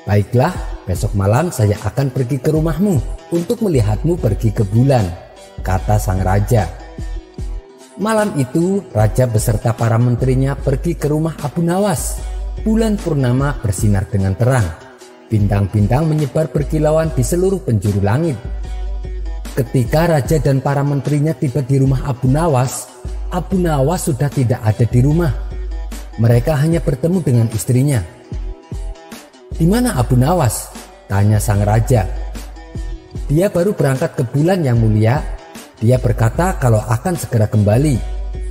Baiklah, besok malam saya akan pergi ke rumahmu untuk melihatmu pergi ke bulan, kata sang raja. Malam itu, raja beserta para menterinya pergi ke rumah Abu Nawas. Bulan purnama bersinar dengan terang. Bintang-bintang menyebar berkilauan di seluruh penjuru langit. Ketika raja dan para menterinya tiba di rumah Abu Nawas sudah tidak ada di rumah. Mereka hanya bertemu dengan istrinya. Di mana Abu Nawas? Tanya sang raja. Dia baru berangkat ke bulan yang mulia. Dia berkata kalau akan segera kembali,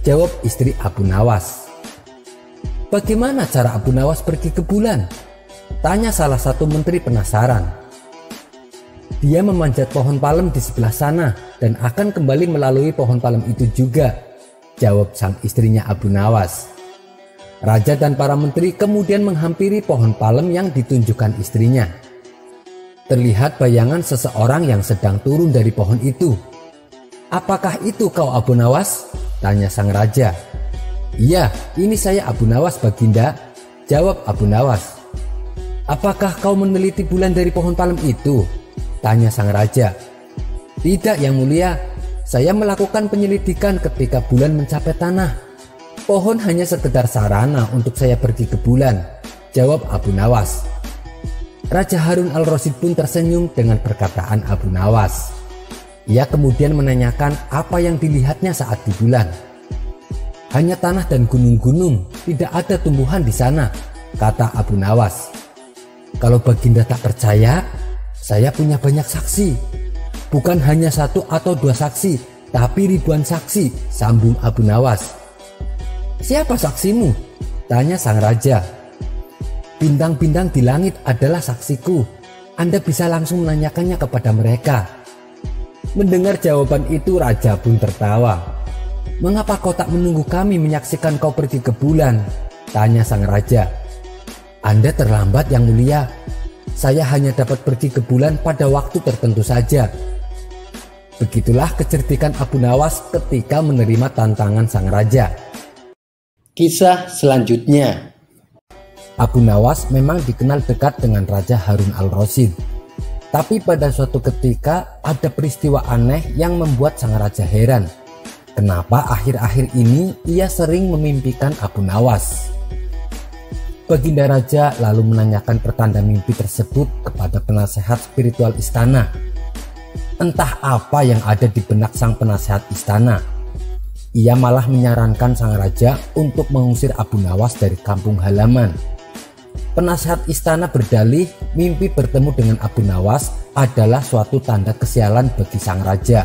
jawab istri Abu Nawas. Bagaimana cara Abu Nawas pergi ke bulan? Tanya salah satu menteri penasaran. Dia memanjat pohon palem di sebelah sana dan akan kembali melalui pohon palem itu juga, jawab sang istrinya Abu Nawas. Raja dan para menteri kemudian menghampiri pohon palem yang ditunjukkan istrinya. Terlihat bayangan seseorang yang sedang turun dari pohon itu. "Apakah itu kau Abu Nawas?" tanya sang raja. "Iya, ini saya Abu Nawas Baginda," jawab Abu Nawas. "Apakah kau meneliti bulan dari pohon palem itu?" tanya sang raja. "Tidak yang mulia, saya melakukan penyelidikan ketika bulan mencapai tanah. Pohon hanya sekedar sarana untuk saya pergi ke bulan," jawab Abu Nawas. Raja Harun al-Rasyid pun tersenyum dengan perkataan Abu Nawas. Ia kemudian menanyakan apa yang dilihatnya saat di bulan. "Hanya tanah dan gunung-gunung, tidak ada tumbuhan di sana," kata Abu Nawas. "Kalau Baginda tak percaya, saya punya banyak saksi. Bukan hanya 1 atau 2 saksi, tapi ribuan saksi," sambung Abu Nawas. "Siapa saksimu?" tanya sang raja. "Bintang-bintang di langit adalah saksiku. Anda bisa langsung menanyakannya kepada mereka." Mendengar jawaban itu, raja pun tertawa. "Mengapa kau tak menunggu kami menyaksikan kau pergi ke bulan?" tanya sang raja. "Anda terlambat yang mulia. Saya hanya dapat pergi ke bulan pada waktu tertentu saja." Begitulah kecerdikan Abu Nawas ketika menerima tantangan sang raja. Kisah selanjutnya. Abu Nawas memang dikenal dekat dengan Raja Harun al-Rasyid. Tapi pada suatu ketika ada peristiwa aneh yang membuat sang raja heran. Kenapa akhir-akhir ini ia sering memimpikan Abu Nawas? Baginda Raja lalu menanyakan pertanda mimpi tersebut kepada penasehat spiritual istana. Entah apa yang ada di benak sang penasehat istana. Ia malah menyarankan sang raja untuk mengusir Abu Nawas dari kampung halaman. Penasehat istana berdalih mimpi bertemu dengan Abu Nawas adalah suatu tanda kesialan bagi sang raja.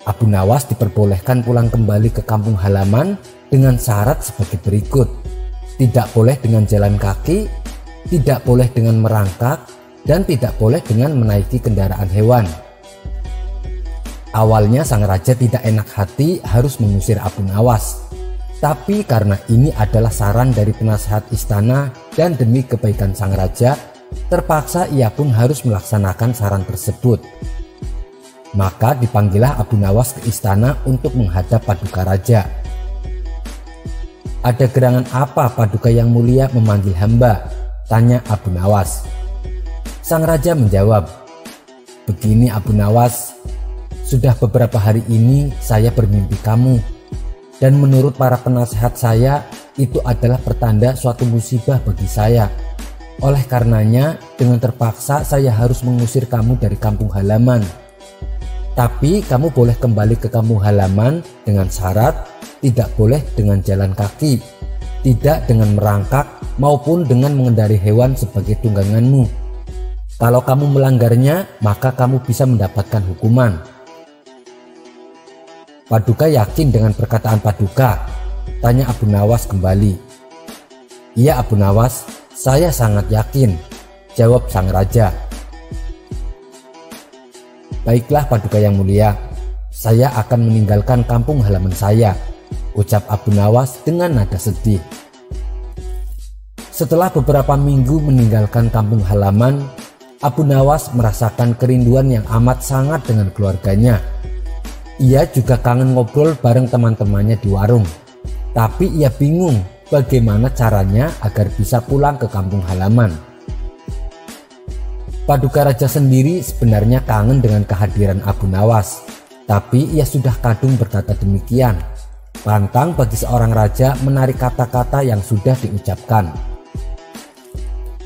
Abu Nawas diperbolehkan pulang kembali ke kampung halaman dengan syarat sebagai berikut. Tidak boleh dengan jalan kaki, tidak boleh dengan merangkak, dan tidak boleh dengan menaiki kendaraan hewan. Awalnya sang raja tidak enak hati harus mengusir Abu Nawas. Tapi karena ini adalah saran dari penasehat istana dan demi kebaikan sang raja, terpaksa ia pun harus melaksanakan saran tersebut. Maka dipanggillah Abu Nawas ke istana untuk menghadap Paduka Raja. "Ada gerangan apa Paduka yang mulia memanggil hamba?" tanya Abu Nawas. Sang raja menjawab, "Begini Abu Nawas, sudah beberapa hari ini saya bermimpi kamu. Dan menurut para penasehat saya, itu adalah pertanda suatu musibah bagi saya. Oleh karenanya, dengan terpaksa saya harus mengusir kamu dari kampung halaman. Tapi kamu boleh kembali ke kampung halaman dengan syarat tidak boleh dengan jalan kaki, tidak dengan merangkak, maupun dengan mengendari hewan sebagai tungganganmu. Kalau kamu melanggarnya, maka kamu bisa mendapatkan hukuman." "Paduka yakin dengan perkataan Paduka?" tanya Abu Nawas kembali. "Iya Abu Nawas, saya sangat yakin," jawab sang raja. "Baiklah Paduka yang mulia, saya akan meninggalkan kampung halaman saya," ucap Abu Nawas dengan nada sedih. Setelah beberapa minggu meninggalkan kampung halaman, Abu Nawas merasakan kerinduan yang amat sangat dengan keluarganya. Ia juga kangen ngobrol bareng teman-temannya di warung. Tapi ia bingung bagaimana caranya agar bisa pulang ke kampung halaman. Paduka Raja sendiri sebenarnya kangen dengan kehadiran Abu Nawas. Tapi ia sudah kadung berkata demikian. Pantang bagi seorang raja menarik kata-kata yang sudah diucapkan.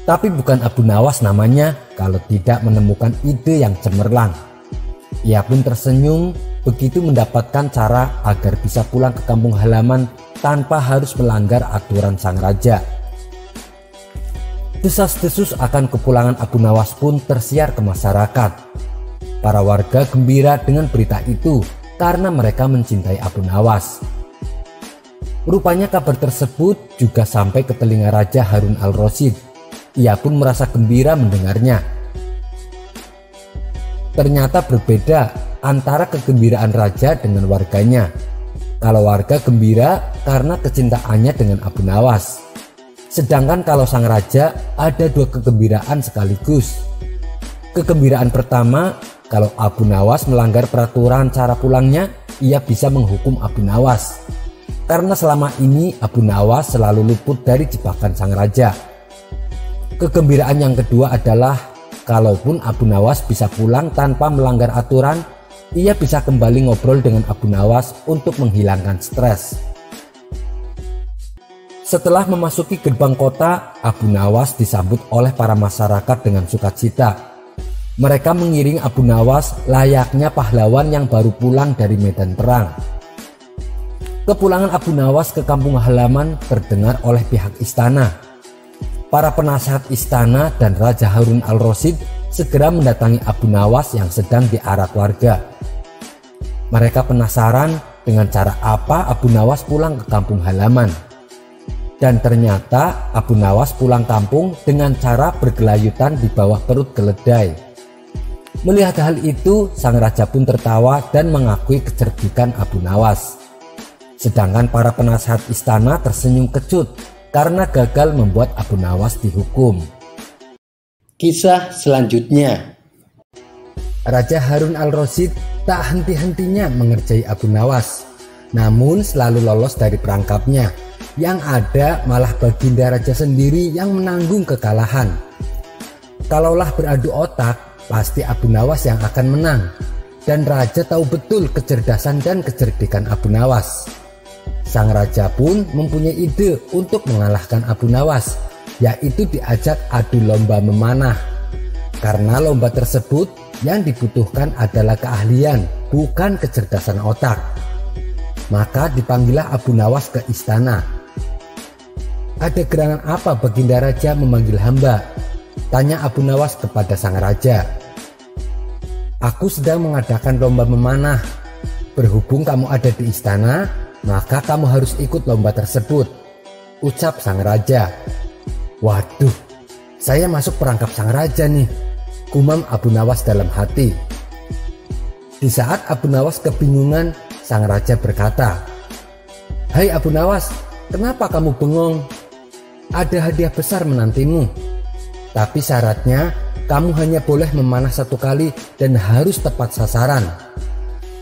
Tapi bukan Abu Nawas namanya kalau tidak menemukan ide yang cemerlang. Ia pun tersenyum begitu mendapatkan cara agar bisa pulang ke kampung halaman tanpa harus melanggar aturan sang raja. Desas-desus akan kepulangan Abu Nawas pun tersiar ke masyarakat. Para warga gembira dengan berita itu karena mereka mencintai Abu Nawas. Rupanya kabar tersebut juga sampai ke telinga Raja Harun al-Rasyid. Ia pun merasa gembira mendengarnya. Ternyata berbeda antara kegembiraan raja dengan warganya. Kalau warga gembira karena kecintaannya dengan Abu Nawas. Sedangkan kalau sang raja ada dua kegembiraan sekaligus. Kegembiraan pertama kalau Abu Nawas melanggar peraturan cara pulangnya, ia bisa menghukum Abu Nawas. Karena selama ini Abu Nawas selalu luput dari jebakan sang raja. Kegembiraan yang kedua adalah kalaupun Abu Nawas bisa pulang tanpa melanggar aturan, ia bisa kembali ngobrol dengan Abu Nawas untuk menghilangkan stres. Setelah memasuki gerbang kota, Abu Nawas disambut oleh para masyarakat dengan sukacita. Mereka mengiring Abu Nawas layaknya pahlawan yang baru pulang dari medan perang. Kepulangan Abu Nawas ke kampung halaman terdengar oleh pihak istana. Para penasehat istana dan Raja Harun al-Rasyid segera mendatangi Abu Nawas yang sedang diarak warga. Mereka penasaran dengan cara apa Abu Nawas pulang ke kampung halaman. Dan ternyata Abu Nawas pulang kampung dengan cara bergelayutan di bawah perut keledai. Melihat hal itu, sang raja pun tertawa dan mengakui kecerdikan Abu Nawas. Sedangkan para penasehat istana tersenyum kecut karena gagal membuat Abu Nawas dihukum. Kisah selanjutnya. Raja Harun al-Rasyid tak henti-hentinya mengerjai Abu Nawas, namun selalu lolos dari perangkapnya. Yang ada malah baginda raja sendiri yang menanggung kekalahan. Kalaulah beradu otak, pasti Abu Nawas yang akan menang. Dan raja tahu betul kecerdasan dan kecerdikan Abu Nawas. Sang raja pun mempunyai ide untuk mengalahkan Abu Nawas, yaitu diajak adu lomba memanah. Karena lomba tersebut yang dibutuhkan adalah keahlian, bukan kecerdasan otak. Maka dipanggillah Abu Nawas ke istana. Ada gerangan apa baginda raja memanggil hamba? Tanya Abu Nawas kepada sang raja. Aku sedang mengadakan lomba memanah. Berhubung kamu ada di istana, maka kamu harus ikut lomba tersebut, ucap sang raja. Waduh, saya masuk perangkap sang raja nih, gumam Abu Nawas dalam hati. Di saat Abu Nawas kebingungan, sang raja berkata, "Hai Abu Nawas, kenapa kamu bengong? Ada hadiah besar menantimu. Tapi syaratnya kamu hanya boleh memanah 1 kali dan harus tepat sasaran.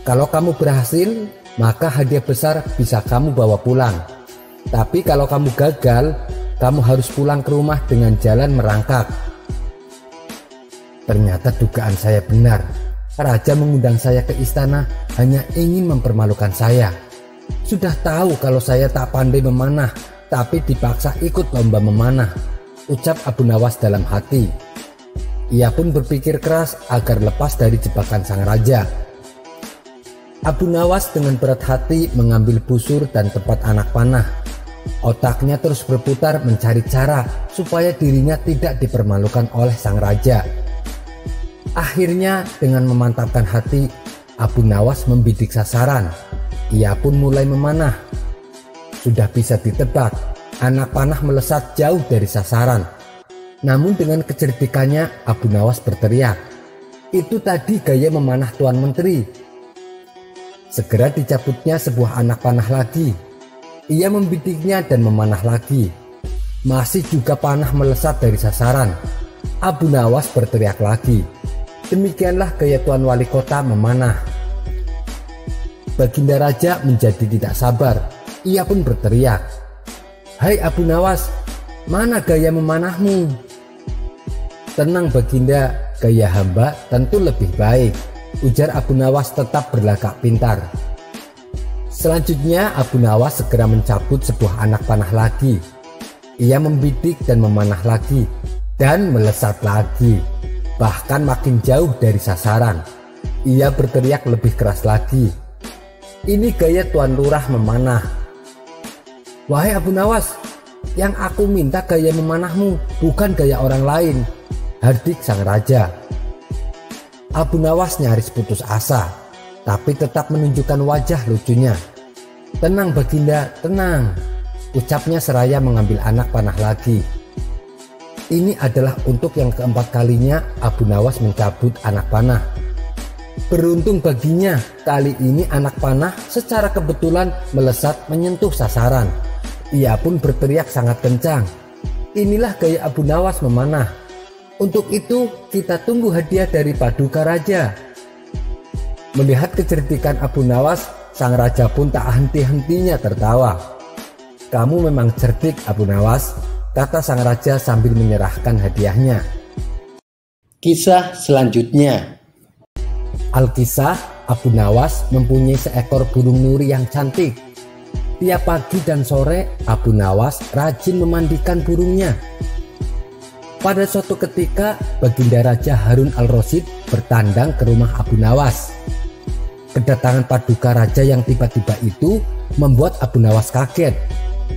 Kalau kamu berhasil, maka hadiah besar bisa kamu bawa pulang. Tapi kalau kamu gagal, kamu harus pulang ke rumah dengan jalan merangkak." Ternyata dugaan saya benar. Raja mengundang saya ke istana hanya ingin mempermalukan saya. Sudah tahu kalau saya tak pandai memanah, tapi dipaksa ikut lomba memanah, ucap Abu Nawas dalam hati. Ia pun berpikir keras agar lepas dari jebakan sang raja. Abu Nawas dengan berat hati mengambil busur dan tempat anak panah. Otaknya terus berputar mencari cara supaya dirinya tidak dipermalukan oleh sang raja. Akhirnya dengan memantapkan hati, Abu Nawas membidik sasaran. Ia pun mulai memanah. Sudah bisa ditebak, anak panah melesat jauh dari sasaran. Namun dengan kecerdikannya, Abu Nawas berteriak, "Itu tadi gaya memanah Tuan Menteri." Segera dicabutnya sebuah anak panah lagi. Ia membidiknya dan memanah lagi. Masih juga panah melesat dari sasaran. Abu Nawas berteriak lagi, "Demikianlah gaya Tuan Wali Kota memanah." Baginda raja menjadi tidak sabar. Ia pun berteriak, "Hai Abu Nawas, mana gaya memanahmu?" "Tenang baginda, gaya hamba tentu lebih baik," ujar Abu Nawas tetap berlagak pintar. Selanjutnya Abu Nawas segera mencabut sebuah anak panah lagi. Ia membidik dan memanah lagi dan melesat lagi, bahkan makin jauh dari sasaran. Ia berteriak lebih keras lagi, "Ini gaya Tuan Lurah memanah." "Wahai Abu Nawas, yang aku minta gaya memanahmu, bukan gaya orang lain," hardik sang raja. Abu Nawas nyaris putus asa, tapi tetap menunjukkan wajah lucunya. "Tenang baginda, tenang," ucapnya seraya mengambil anak panah lagi. Ini adalah untuk yang keempat kalinya Abu Nawas mencabut anak panah. Beruntung baginya, kali ini anak panah secara kebetulan melesat menyentuh sasaran. Ia pun berteriak sangat kencang, "Inilah gaya Abu Nawas memanah. Untuk itu kita tunggu hadiah dari Paduka Raja," Melihat kecerdikan Abu Nawas, sang raja pun tak henti-hentinya tertawa. "Kamu memang cerdik, Abu Nawas," kata sang raja sambil menyerahkan hadiahnya. Kisah selanjutnya. Alkisah, Abu Nawas mempunyai seekor burung nuri yang cantik. Tiap pagi dan sore, Abu Nawas rajin memandikan burungnya. Pada suatu ketika, Baginda Raja Harun al-Rasyid bertandang ke rumah Abu Nawas. Kedatangan paduka raja yang tiba-tiba itu membuat Abu Nawas kaget.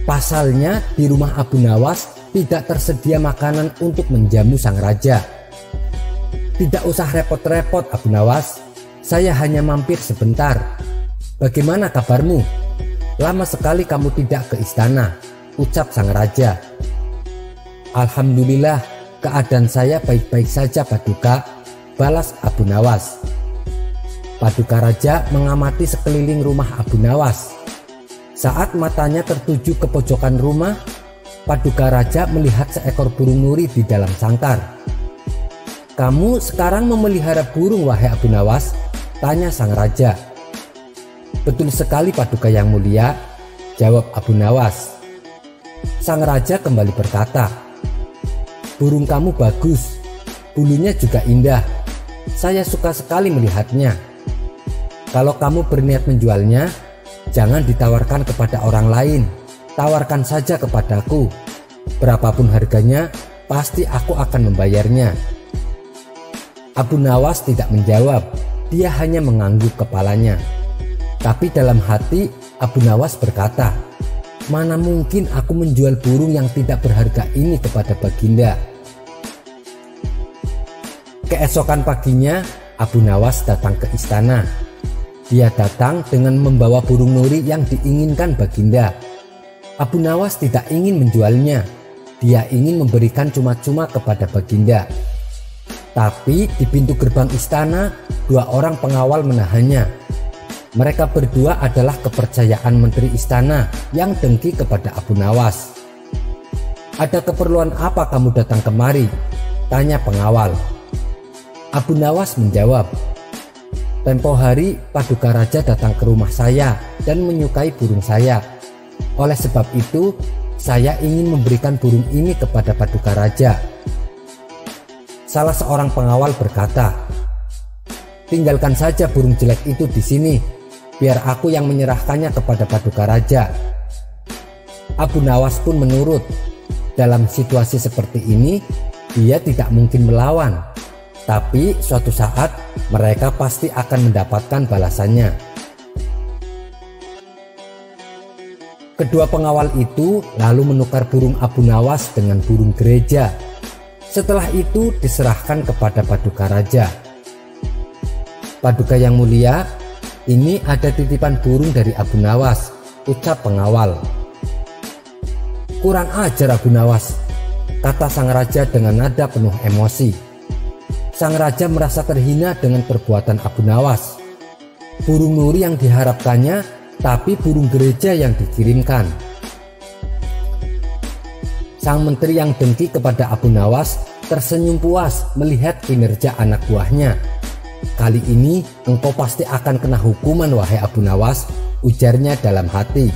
Pasalnya di rumah Abu Nawas tidak tersedia makanan untuk menjamu sang raja. "Tidak usah repot-repot, Abu Nawas. Saya hanya mampir sebentar. Bagaimana kabarmu? Lama sekali kamu tidak ke istana," ucap sang raja. "Alhamdulillah, keadaan saya baik-baik saja, Paduka," balas Abu Nawas. Paduka raja mengamati sekeliling rumah Abu Nawas. Saat matanya tertuju ke pojokan rumah, paduka raja melihat seekor burung nuri di dalam sangkar. "Kamu sekarang memelihara burung, wahai Abu Nawas?" tanya sang raja. "Betul sekali, Paduka yang mulia," jawab Abu Nawas. Sang raja kembali berkata, "Burung kamu bagus, bulunya juga indah. Saya suka sekali melihatnya. Kalau kamu berniat menjualnya, jangan ditawarkan kepada orang lain, tawarkan saja kepadaku. Berapapun harganya, pasti aku akan membayarnya." Abu Nawas tidak menjawab, dia hanya mengangguk kepalanya. Tapi dalam hati Abu Nawas berkata, "Mana mungkin aku menjual burung yang tidak berharga ini kepada Baginda." Keesokan paginya, Abu Nawas datang ke istana. Dia datang dengan membawa burung nuri yang diinginkan Baginda. Abu Nawas tidak ingin menjualnya. Dia ingin memberikan cuma-cuma kepada Baginda. Tapi di pintu gerbang istana, 2 orang pengawal menahannya. Mereka berdua adalah kepercayaan menteri istana yang dengki kepada Abu Nawas. "Ada keperluan apa kamu datang kemari?" tanya pengawal. Abu Nawas menjawab, "Tempo hari paduka raja datang ke rumah saya dan menyukai burung saya. Oleh sebab itu, saya ingin memberikan burung ini kepada paduka raja." Salah seorang pengawal berkata, "Tinggalkan saja burung jelek itu di sini, biar aku yang menyerahkannya kepada paduka raja." Abu Nawas pun menurut. Dalam situasi seperti ini, dia tidak mungkin melawan. Tapi suatu saat mereka pasti akan mendapatkan balasannya. Kedua pengawal itu lalu menukar burung Abu Nawas dengan burung gereja. Setelah itu diserahkan kepada paduka raja. "Paduka yang mulia, ini ada titipan burung dari Abu Nawas," ucap pengawal. "Kurang ajar Abu Nawas," kata sang raja dengan nada penuh emosi. Sang raja merasa terhina dengan perbuatan Abu Nawas. Burung nuri yang diharapkannya, tapi burung gereja yang dikirimkan. Sang menteri yang dengki kepada Abu Nawas tersenyum puas melihat kinerja anak buahnya. "Kali ini engkau pasti akan kena hukuman, wahai Abu Nawas," ujarnya dalam hati.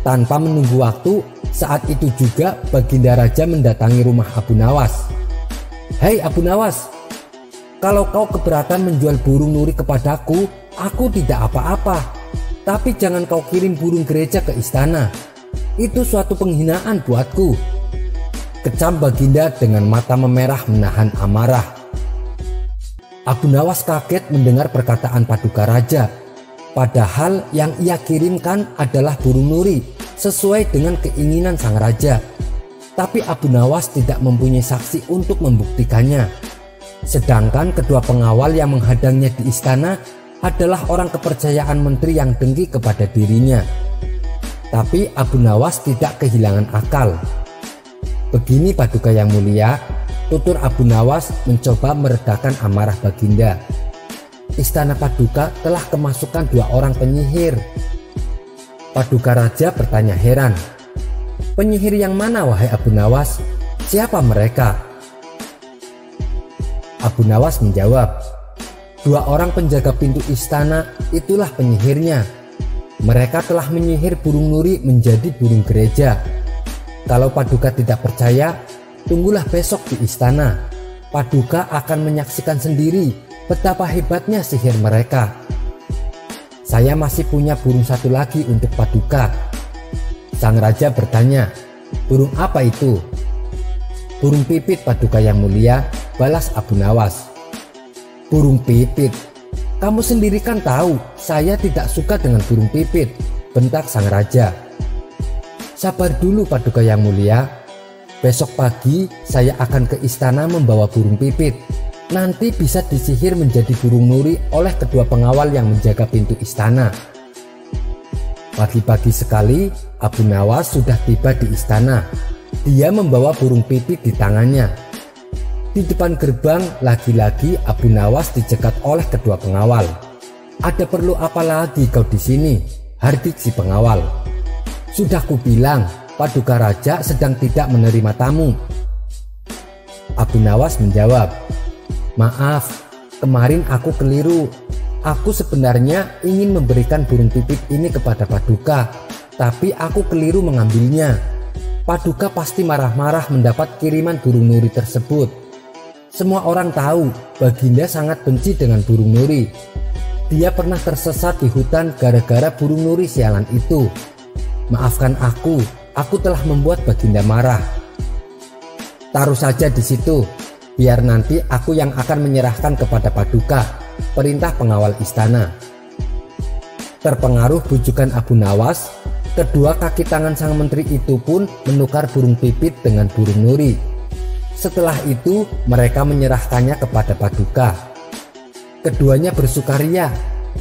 Tanpa menunggu waktu, saat itu juga Baginda Raja mendatangi rumah Abu Nawas. "Hei Abu Nawas, kalau kau keberatan menjual burung nuri kepadaku, aku tidak apa-apa. Tapi jangan kau kirim burung gereja ke istana. Itu suatu penghinaan buatku," kecam Baginda dengan mata memerah menahan amarah. Abu Nawas kaget mendengar perkataan paduka raja. Padahal yang ia kirimkan adalah burung nuri sesuai dengan keinginan sang raja. Tapi Abu Nawas tidak mempunyai saksi untuk membuktikannya. Sedangkan kedua pengawal yang menghadangnya di istana adalah orang kepercayaan menteri yang dengki kepada dirinya. Tapi Abu Nawas tidak kehilangan akal. "Begini paduka yang mulia," tutur Abu Nawas mencoba meredakan amarah Baginda. "Istana paduka telah kemasukan 2 orang penyihir." Paduka raja bertanya heran, "Penyihir yang mana wahai Abu Nawas? Siapa mereka?" Abu Nawas menjawab, Dua orang penjaga pintu istana itulah penyihirnya. Mereka telah menyihir burung nuri menjadi burung gereja. Kalau Paduka tidak percaya, tunggulah besok di istana. Paduka akan menyaksikan sendiri betapa hebatnya sihir mereka. Saya masih punya burung satu lagi untuk Paduka. Sang raja bertanya, burung apa itu? Burung pipit, Paduka yang mulia, balas Abu Nawas. Burung pipit? Kamu sendiri kan tahu saya tidak suka dengan burung pipit, bentak sang raja. Sabar dulu Paduka yang mulia. Besok pagi saya akan ke istana membawa burung pipit. Nanti bisa disihir menjadi burung nuri oleh kedua pengawal yang menjaga pintu istana. Pagi-pagi sekali Abu Nawas sudah tiba di istana. Dia membawa burung pipit di tangannya. Di depan gerbang lagi-lagi Abu Nawas dicegat oleh kedua pengawal. Ada perlu apa lagi kau di sini? Hardik si pengawal. Sudah kubilang, Paduka Raja sedang tidak menerima tamu. Abu Nawas menjawab, maaf, kemarin aku keliru. Aku sebenarnya ingin memberikan burung pipit ini kepada Paduka, tapi aku keliru mengambilnya. Paduka pasti marah-marah mendapat kiriman burung nuri tersebut. Semua orang tahu Baginda sangat benci dengan burung nuri. Dia pernah tersesat di hutan gara-gara burung nuri sialan itu. Maafkan aku telah membuat Baginda marah. Taruh saja di situ, biar nanti aku yang akan menyerahkan kepada Paduka, perintah pengawal istana. Terpengaruh bujukan Abu Nawas, kedua kaki tangan sang menteri itu pun menukar burung pipit dengan burung nuri. Setelah itu mereka menyerahkannya kepada Paduka. Keduanya bersukaria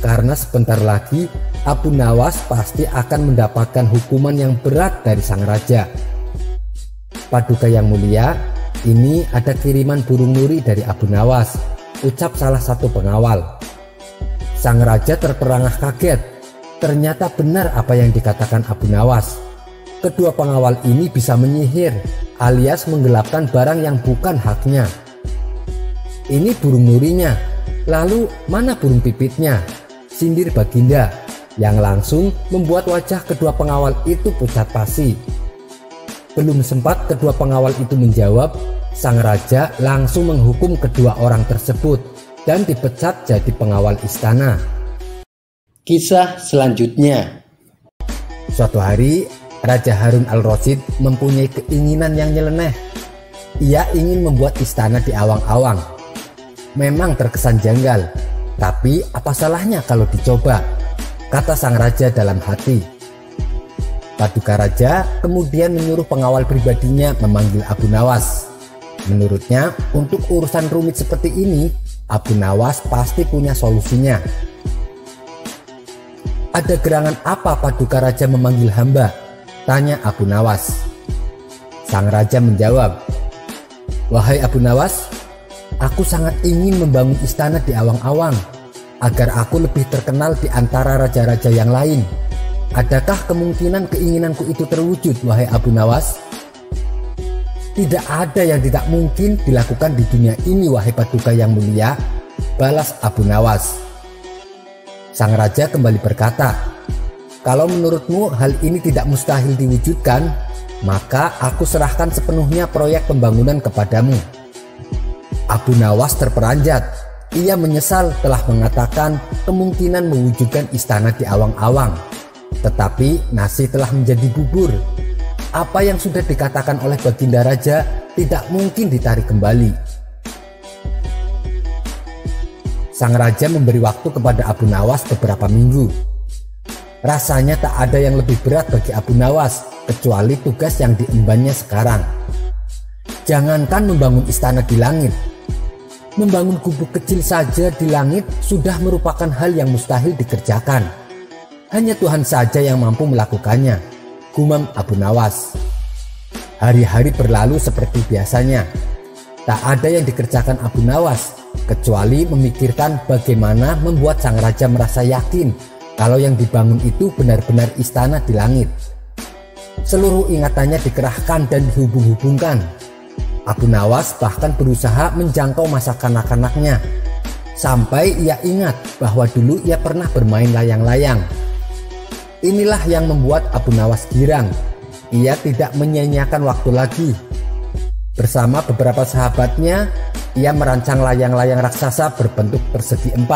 karena sebentar lagi Abu Nawas pasti akan mendapatkan hukuman yang berat dari sang raja. Paduka yang mulia, ini ada kiriman burung nuri dari Abu Nawas, ucap salah satu pengawal. Sang raja terperangah kaget. Ternyata benar apa yang dikatakan Abu Nawas. Kedua pengawal ini bisa menyihir alias menggelapkan barang yang bukan haknya. Ini burung nurinya, lalu mana burung pipitnya? Sindir Baginda yang langsung membuat wajah kedua pengawal itu pucat pasi. Belum sempat kedua pengawal itu menjawab, sang raja langsung menghukum kedua orang tersebut dan dipecat jadi pengawal istana. Kisah selanjutnya. Suatu hari Raja Harun al-Rasyid mempunyai keinginan yang nyeleneh. Ia ingin membuat istana di awang-awang. Memang terkesan janggal, tapi apa salahnya kalau dicoba, kata sang raja dalam hati. Paduka Raja kemudian menyuruh pengawal pribadinya memanggil Abu Nawas. Menurutnya, untuk urusan rumit seperti ini, Abu Nawas pasti punya solusinya. Ada gerangan apa Paduka Raja memanggil hamba? Tanya Abu Nawas. Sang raja menjawab, wahai Abu Nawas, aku sangat ingin membangun istana di awang-awang agar aku lebih terkenal di antara raja-raja yang lain. Adakah kemungkinan keinginanku itu terwujud, wahai Abu Nawas? Tidak ada yang tidak mungkin dilakukan di dunia ini, wahai Paduka yang mulia, balas Abu Nawas. Sang raja kembali berkata, kalau menurutmu hal ini tidak mustahil diwujudkan, maka aku serahkan sepenuhnya proyek pembangunan kepadamu. Abu Nawas terperanjat. Ia menyesal telah mengatakan kemungkinan mewujudkan istana di awang-awang. Tetapi nasi telah menjadi bubur. Apa yang sudah dikatakan oleh Baginda Raja tidak mungkin ditarik kembali. Sang raja memberi waktu kepada Abu Nawas beberapa minggu. Rasanya tak ada yang lebih berat bagi Abu Nawas kecuali tugas yang diembannya sekarang. Jangankan membangun istana di langit, membangun gubuk kecil saja di langit sudah merupakan hal yang mustahil dikerjakan. Hanya Tuhan saja yang mampu melakukannya, gumam Abu Nawas. Hari-hari berlalu seperti biasanya. Tak ada yang dikerjakan Abu Nawas kecuali memikirkan bagaimana membuat sang raja merasa yakin kalau yang dibangun itu benar-benar istana di langit. Seluruh ingatannya dikerahkan dan dihubung-hubungkan. Abu Nawas bahkan berusaha menjangkau masa kanak-kanaknya. Sampai ia ingat bahwa dulu ia pernah bermain layang-layang. Inilah yang membuat Abu Nawas girang. Ia tidak menyia-nyiakan waktu lagi. Bersama beberapa sahabatnya, ia merancang layang-layang raksasa berbentuk persegi 4.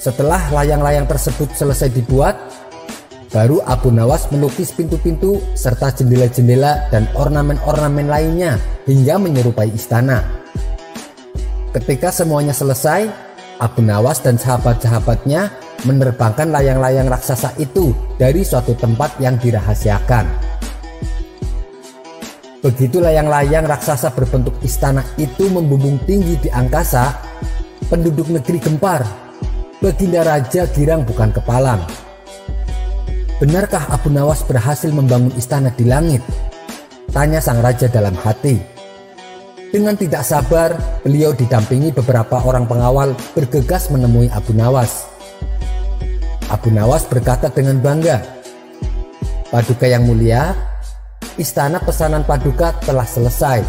Setelah layang-layang tersebut selesai dibuat, baru Abu Nawas melukis pintu-pintu serta jendela-jendela dan ornamen-ornamen lainnya hingga menyerupai istana. Ketika semuanya selesai, Abu Nawas dan sahabat-sahabatnya menerbangkan layang-layang raksasa itu dari suatu tempat yang dirahasiakan. Begitu layang-layang raksasa berbentuk istana itu membumbung tinggi di angkasa, penduduk negeri gempar. Baginda Raja girang bukan kepalang. Benarkah Abu Nawas berhasil membangun istana di langit? Tanya sang raja dalam hati. Dengan tidak sabar, beliau didampingi beberapa orang pengawal bergegas menemui Abu Nawas. Abu Nawas berkata dengan bangga, "Paduka yang mulia, istana pesanan Paduka telah selesai."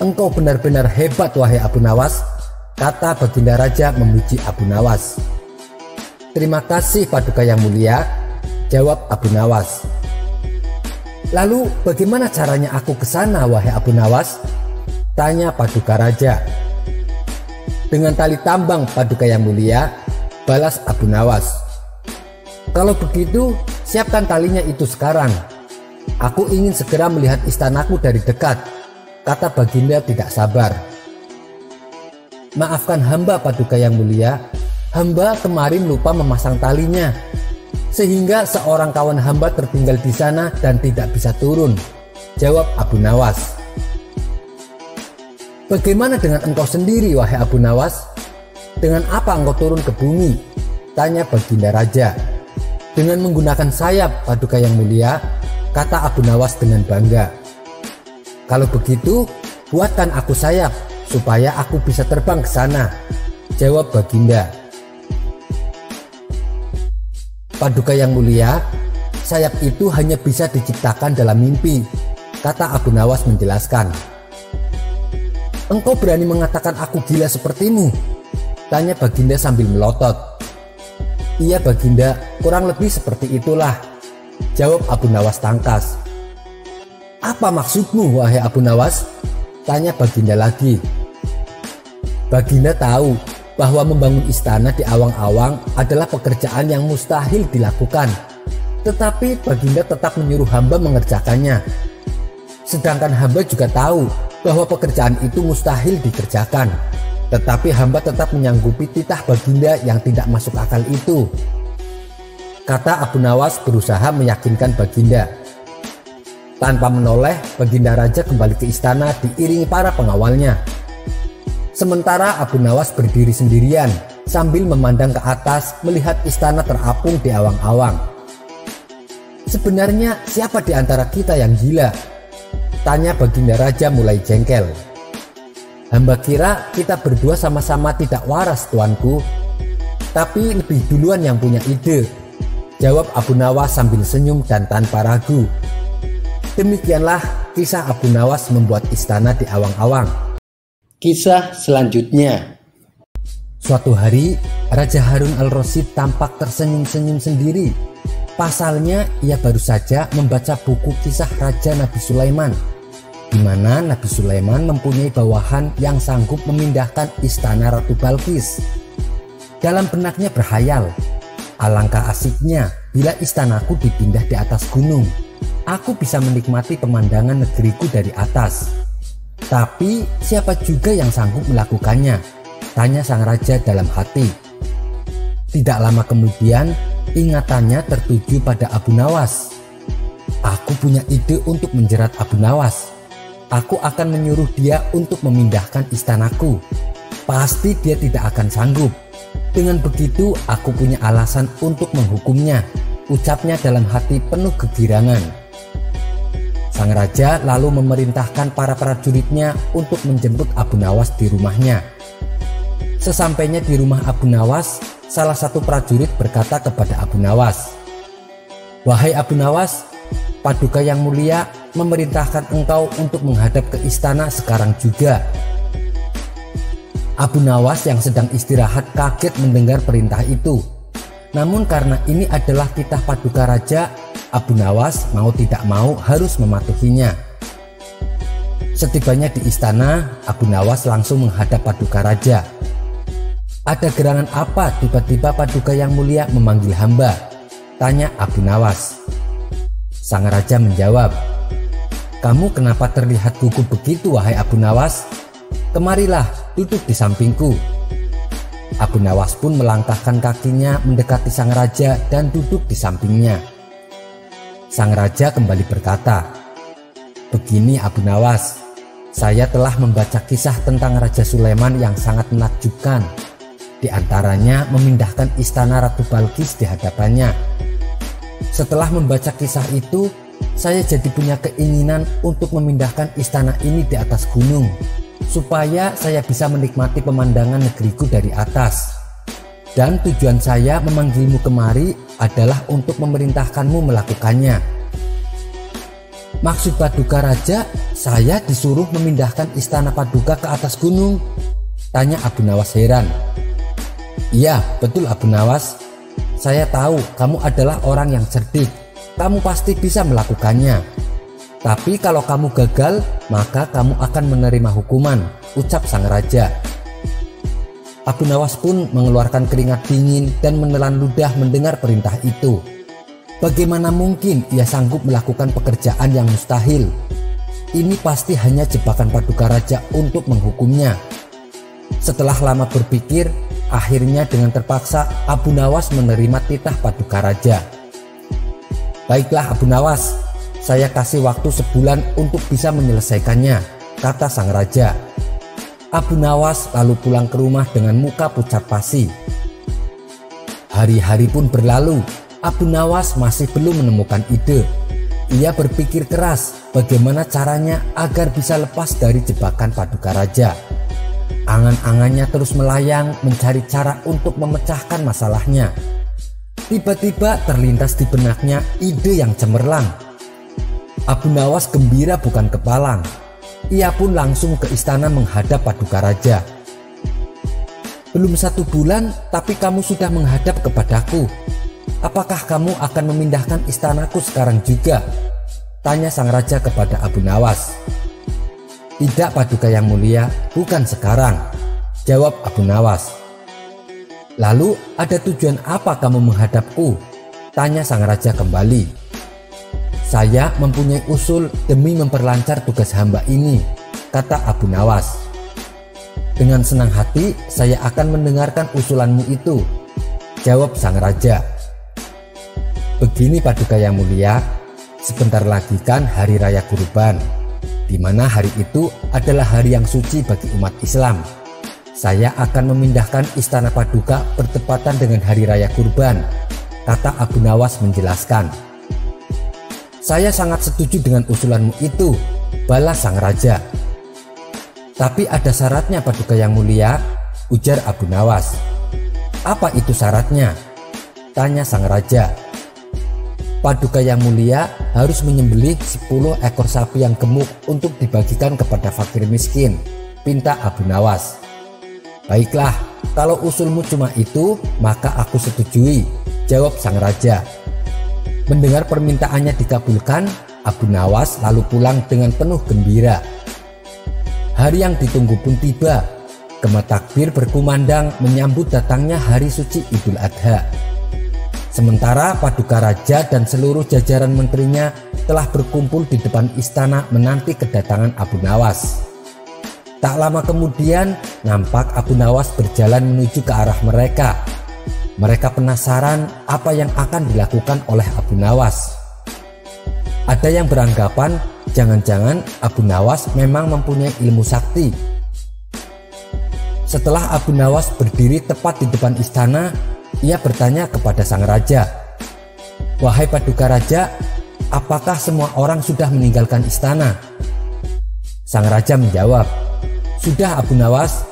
"Engkau benar-benar hebat, wahai Abu Nawas," kata Baginda Raja memuji Abu Nawas. "Terima kasih Paduka yang mulia," jawab Abu Nawas. "Lalu bagaimana caranya aku ke sana, wahai Abu Nawas?" tanya Paduka Raja. "Dengan tali tambang, Paduka yang mulia," balas Abu Nawas. "Kalau begitu, siapkan talinya itu sekarang. Aku ingin segera melihat istanaku dari dekat," kata Baginda tidak sabar. "Maafkan hamba, Paduka yang mulia, hamba kemarin lupa memasang talinya, sehingga seorang kawan hamba tertinggal di sana dan tidak bisa turun," jawab Abu Nawas. "Bagaimana dengan engkau sendiri, wahai Abu Nawas? Dengan apa engkau turun ke bumi?" tanya Baginda Raja. "Dengan menggunakan sayap, Paduka yang mulia," kata Abu Nawas dengan bangga. "Kalau begitu, buatkan aku sayap supaya aku bisa terbang ke sana," jawab Baginda. "Paduka yang mulia, sayap itu hanya bisa diciptakan dalam mimpi," kata Abu Nawas menjelaskan. "Engkau berani mengatakan aku gila sepertimu?" tanya Baginda sambil melotot. "Iya Baginda, kurang lebih seperti itulah," jawab Abu Nawas tangkas. "Apa maksudmu, wahai Abu Nawas?" tanya Baginda lagi. Baginda tahu bahwa membangun istana di awang-awang adalah pekerjaan yang mustahil dilakukan, tetapi Baginda tetap menyuruh hamba mengerjakannya. Sedangkan hamba juga tahu bahwa pekerjaan itu mustahil dikerjakan, tetapi hamba tetap menyanggupi titah Baginda yang tidak masuk akal itu, kata Abu Nawas berusaha meyakinkan Baginda. Tanpa menoleh, Baginda Raja kembali ke istana diiringi para pengawalnya. Sementara Abu Nawas berdiri sendirian sambil memandang ke atas melihat istana terapung di awang-awang. "Sebenarnya siapa di antara kita yang gila?" tanya Baginda Raja mulai jengkel. "Hamba kira kita berdua sama-sama tidak waras, tuanku. Tapi lebih duluan yang punya ide," jawab Abu Nawas sambil senyum dan tanpa ragu. Demikianlah kisah Abu Nawas membuat istana di awang-awang. Kisah selanjutnya. Suatu hari, Raja Harun al-Rasyid tampak tersenyum-senyum sendiri. Pasalnya, ia baru saja membaca buku kisah Raja Nabi Sulaiman, di mana Nabi Sulaiman mempunyai bawahan yang sanggup memindahkan istana Ratu Balqis. Dalam benaknya berhayal, alangkah asiknya bila istanaku dipindah di atas gunung. Aku bisa menikmati pemandangan negeriku dari atas. Tapi siapa juga yang sanggup melakukannya? Tanya sang raja dalam hati. Tidak lama kemudian, ingatannya tertuju pada Abu Nawas. Aku punya ide untuk menjerat Abu Nawas. Aku akan menyuruh dia untuk memindahkan istanaku. Pasti dia tidak akan sanggup. Dengan begitu, aku punya alasan untuk menghukumnya, ucapnya dalam hati penuh kegirangan. Sang raja lalu memerintahkan para prajuritnya untuk menjemput Abu Nawas di rumahnya. Sesampainya di rumah Abu Nawas, salah satu prajurit berkata kepada Abu Nawas, "Wahai Abu Nawas, Paduka yang mulia memerintahkan engkau untuk menghadap ke istana sekarang juga." Abu Nawas yang sedang istirahat kaget mendengar perintah itu. Namun karena ini adalah titah Paduka Raja, Abu Nawas mau tidak mau harus mematuhinya. Setibanya di istana, Abu Nawas langsung menghadap Paduka Raja. "Ada gerangan apa tiba-tiba Paduka yang mulia memanggil hamba?" tanya Abu Nawas. Sang raja menjawab, "Kamu kenapa terlihat gugup begitu wahai Abu Nawas? Kemarilah, duduk di sampingku." Abu Nawas pun melangkahkan kakinya mendekati sang raja dan duduk di sampingnya. Sang raja kembali berkata, "Begini Abu Nawas, saya telah membaca kisah tentang Raja Sulaiman yang sangat menakjubkan. Di antaranya memindahkan istana Ratu Balqis di hadapannya. Setelah membaca kisah itu, saya jadi punya keinginan untuk memindahkan istana ini di atas gunung, supaya saya bisa menikmati pemandangan negeriku dari atas. Dan tujuan saya memanggilmu kemari adalah untuk memerintahkanmu melakukannya." "Maksud Paduka Raja, saya disuruh memindahkan istana Paduka ke atas gunung?" tanya Abu Nawas heran. "Iya, betul Abu Nawas. Saya tahu kamu adalah orang yang cerdik. Kamu pasti bisa melakukannya. Tapi kalau kamu gagal, maka kamu akan menerima hukuman," ucap sang raja. Abu Nawas pun mengeluarkan keringat dingin dan menelan ludah mendengar perintah itu. Bagaimana mungkin ia sanggup melakukan pekerjaan yang mustahil? Ini pasti hanya jebakan Paduka Raja untuk menghukumnya. Setelah lama berpikir, akhirnya dengan terpaksa Abu Nawas menerima titah Paduka Raja. "Baiklah Abu Nawas, saya kasih waktu sebulan untuk bisa menyelesaikannya," kata sang raja. Abu Nawas lalu pulang ke rumah dengan muka pucat pasi. Hari-hari pun berlalu, Abu Nawas masih belum menemukan ide. Ia berpikir keras bagaimana caranya agar bisa lepas dari jebakan Paduka Raja. Angan-angannya terus melayang mencari cara untuk memecahkan masalahnya. Tiba-tiba terlintas di benaknya ide yang cemerlang. Abu Nawas gembira bukan kepalang. Ia pun langsung ke istana menghadap Paduka Raja. "Belum 1 bulan tapi kamu sudah menghadap kepadaku. Apakah kamu akan memindahkan istanaku sekarang juga?" tanya sang raja kepada Abu Nawas. "Tidak Paduka yang mulia, bukan sekarang," jawab Abu Nawas. "Lalu ada tujuan apa kamu menghadapku?" tanya sang raja kembali. "Saya mempunyai usul demi memperlancar tugas hamba ini," kata Abu Nawas. "Dengan senang hati saya akan mendengarkan usulanmu itu," jawab sang raja. "Begini Paduka yang mulia, sebentar lagi kan hari raya Kurban, di mana hari itu adalah hari yang suci bagi umat Islam. Saya akan memindahkan istana Paduka bertepatan dengan hari raya Kurban," kata Abu Nawas menjelaskan. "Saya sangat setuju dengan usulanmu itu," balas sang raja. "Tapi ada syaratnya Paduka yang mulia," ujar Abu Nawas. "Apa itu syaratnya?" tanya sang raja. "Paduka yang mulia harus menyembelih 10 ekor sapi yang gemuk untuk dibagikan kepada fakir miskin," pinta Abu Nawas. "Baiklah, kalau usulmu cuma itu, maka aku setujui," jawab sang raja. Mendengar permintaannya dikabulkan, Abu Nawas lalu pulang dengan penuh gembira. Hari yang ditunggu pun tiba. Gema takbir berkumandang menyambut datangnya hari suci Idul Adha. Sementara Paduka Raja dan seluruh jajaran menterinya telah berkumpul di depan istana menanti kedatangan Abu Nawas. Tak lama kemudian nampak Abu Nawas berjalan menuju ke arah mereka. Mereka penasaran apa yang akan dilakukan oleh Abu Nawas. Ada yang beranggapan jangan-jangan Abu Nawas memang mempunyai ilmu sakti. Setelah Abu Nawas berdiri tepat di depan istana, ia bertanya kepada sang raja, "Wahai Paduka Raja, apakah semua orang sudah meninggalkan istana?" Sang raja menjawab, "Sudah Abu Nawas,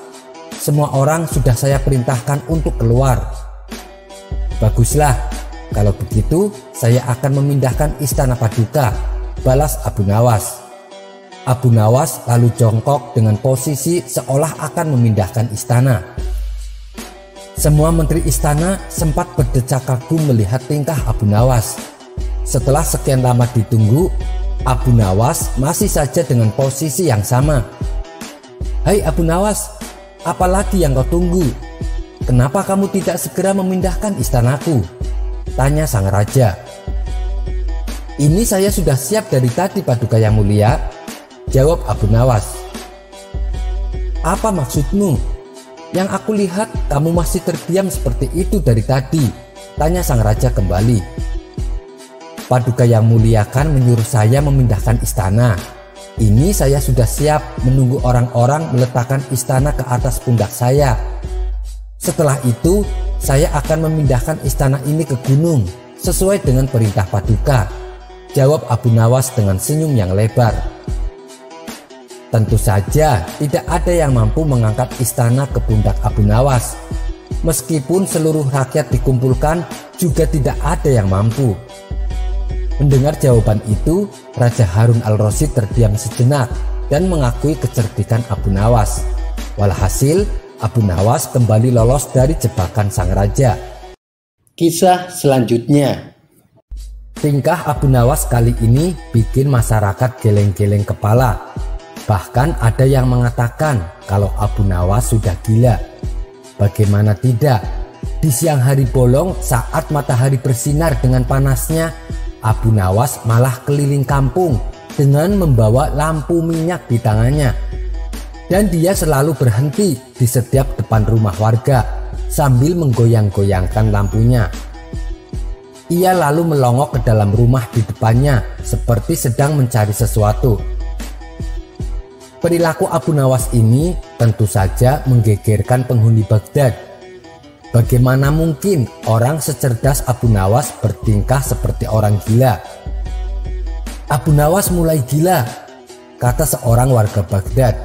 semua orang sudah saya perintahkan untuk keluar." "Baguslah, kalau begitu saya akan memindahkan istana Paduka," balas Abu Nawas. Abu Nawas lalu jongkok dengan posisi seolah akan memindahkan istana. Semua menteri istana sempat berdecak kagum melihat tingkah Abu Nawas. Setelah sekian lama ditunggu, Abu Nawas masih saja dengan posisi yang sama. "Hai Abu Nawas, apalagi yang kau tunggu? Kenapa kamu tidak segera memindahkan istanaku?" tanya sang raja. "Ini saya sudah siap dari tadi, Paduka Yang Mulia," jawab Abu Nawas. "Apa maksudmu? Yang aku lihat kamu masih terdiam seperti itu dari tadi," tanya sang raja kembali. "Paduka Yang Mulia kan menyuruh saya memindahkan istana. Ini saya sudah siap menunggu orang-orang meletakkan istana ke atas pundak saya. Setelah itu saya akan memindahkan istana ini ke gunung sesuai dengan perintah Paduka," jawab Abu Nawas dengan senyum yang lebar. Tentu saja tidak ada yang mampu mengangkat istana ke pundak Abu Nawas. Meskipun seluruh rakyat dikumpulkan, juga tidak ada yang mampu. Mendengar jawaban itu, Raja Harun al-Rasyid terdiam sejenak dan mengakui kecerdikan Abu Nawas. Walhasil, Abu Nawas kembali lolos dari jebakan sang raja. Kisah selanjutnya. Tingkah Abu Nawas kali ini bikin masyarakat geleng-geleng kepala. Bahkan ada yang mengatakan kalau Abu Nawas sudah gila. Bagaimana tidak? Di siang hari bolong saat matahari bersinar dengan panasnya, Abu Nawas malah keliling kampung dengan membawa lampu minyak di tangannya. Dan dia selalu berhenti di setiap depan rumah warga sambil menggoyang-goyangkan lampunya. Ia lalu melongok ke dalam rumah di depannya seperti sedang mencari sesuatu. Perilaku Abu Nawas ini tentu saja menggegerkan penghuni Baghdad. Bagaimana mungkin orang secerdas Abu Nawas bertingkah seperti orang gila? "Abu Nawas mulai gila," kata seorang warga Baghdad.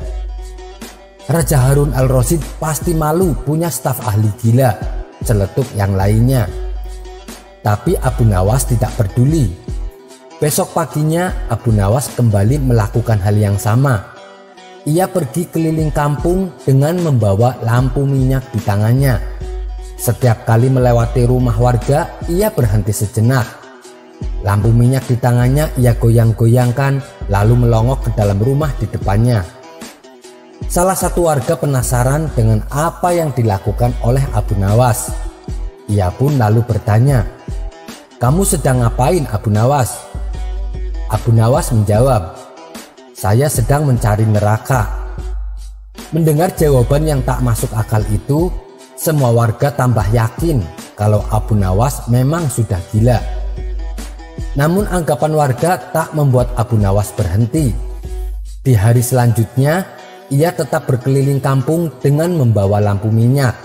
"Raja Harun al-Rasyid pasti malu punya staf ahli gila," celetuk yang lainnya. Tapi Abu Nawas tidak peduli. Besok paginya Abu Nawas kembali melakukan hal yang sama. Ia pergi keliling kampung dengan membawa lampu minyak di tangannya. Setiap kali melewati rumah warga, ia berhenti sejenak. Lampu minyak di tangannya ia goyang-goyangkan lalu melongok ke dalam rumah di depannya. Salah satu warga penasaran dengan apa yang dilakukan oleh Abu Nawas. Ia pun lalu bertanya, "Kamu sedang ngapain, Abu Nawas?" Abu Nawas menjawab, "Saya sedang mencari neraka." Mendengar jawaban yang tak masuk akal itu, semua warga tambah yakin kalau Abu Nawas memang sudah gila. Namun anggapan warga tak membuat Abu Nawas berhenti. Di hari selanjutnya, ia tetap berkeliling kampung dengan membawa lampu minyak.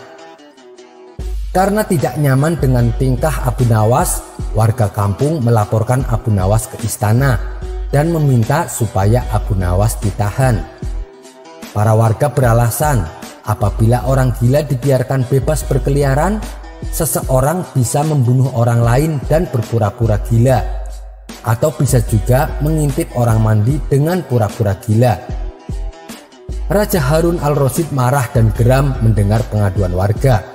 Karena tidak nyaman dengan tingkah Abu Nawas, warga kampung melaporkan Abu Nawas ke istana dan meminta supaya Abu Nawas ditahan. Para warga beralasan apabila orang gila dibiarkan bebas berkeliaran, seseorang bisa membunuh orang lain dan berpura-pura gila, atau bisa juga mengintip orang mandi dengan pura-pura gila. Raja Harun al-Rasyid marah dan geram mendengar pengaduan warga.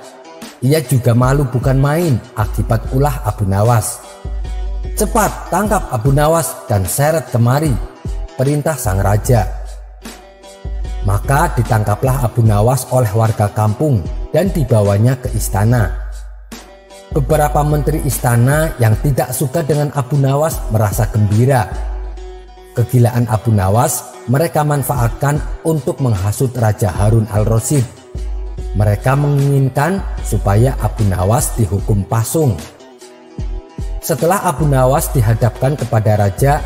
Ia juga malu bukan main akibat ulah Abu Nawas. "Cepat tangkap Abu Nawas dan seret kemari," perintah sang raja. Maka ditangkaplah Abu Nawas oleh warga kampung dan dibawanya ke istana. Beberapa menteri istana yang tidak suka dengan Abu Nawas merasa gembira. Kegilaan Abu Nawas mereka manfaatkan untuk menghasut Raja Harun al-Rasyid. Mereka menginginkan supaya Abu Nawas dihukum pasung. Setelah Abu Nawas dihadapkan kepada raja,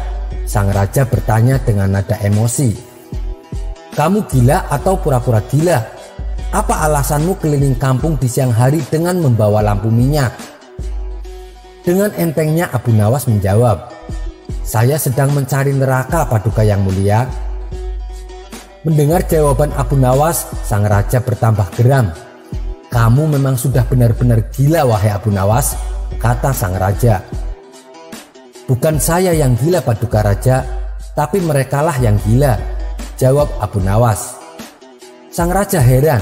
sang raja bertanya dengan nada emosi, "Kamu gila atau pura-pura gila? Apa alasanmu keliling kampung di siang hari dengan membawa lampu minyak?" Dengan entengnya Abu Nawas menjawab, "Saya sedang mencari neraka, Paduka Yang Mulia." Mendengar jawaban Abu Nawas, sang raja bertambah geram. "Kamu memang sudah benar-benar gila, wahai Abu Nawas," kata sang raja. "Bukan saya yang gila, Paduka Raja, tapi merekalah yang gila, jawab Abu Nawas. Sang raja heran.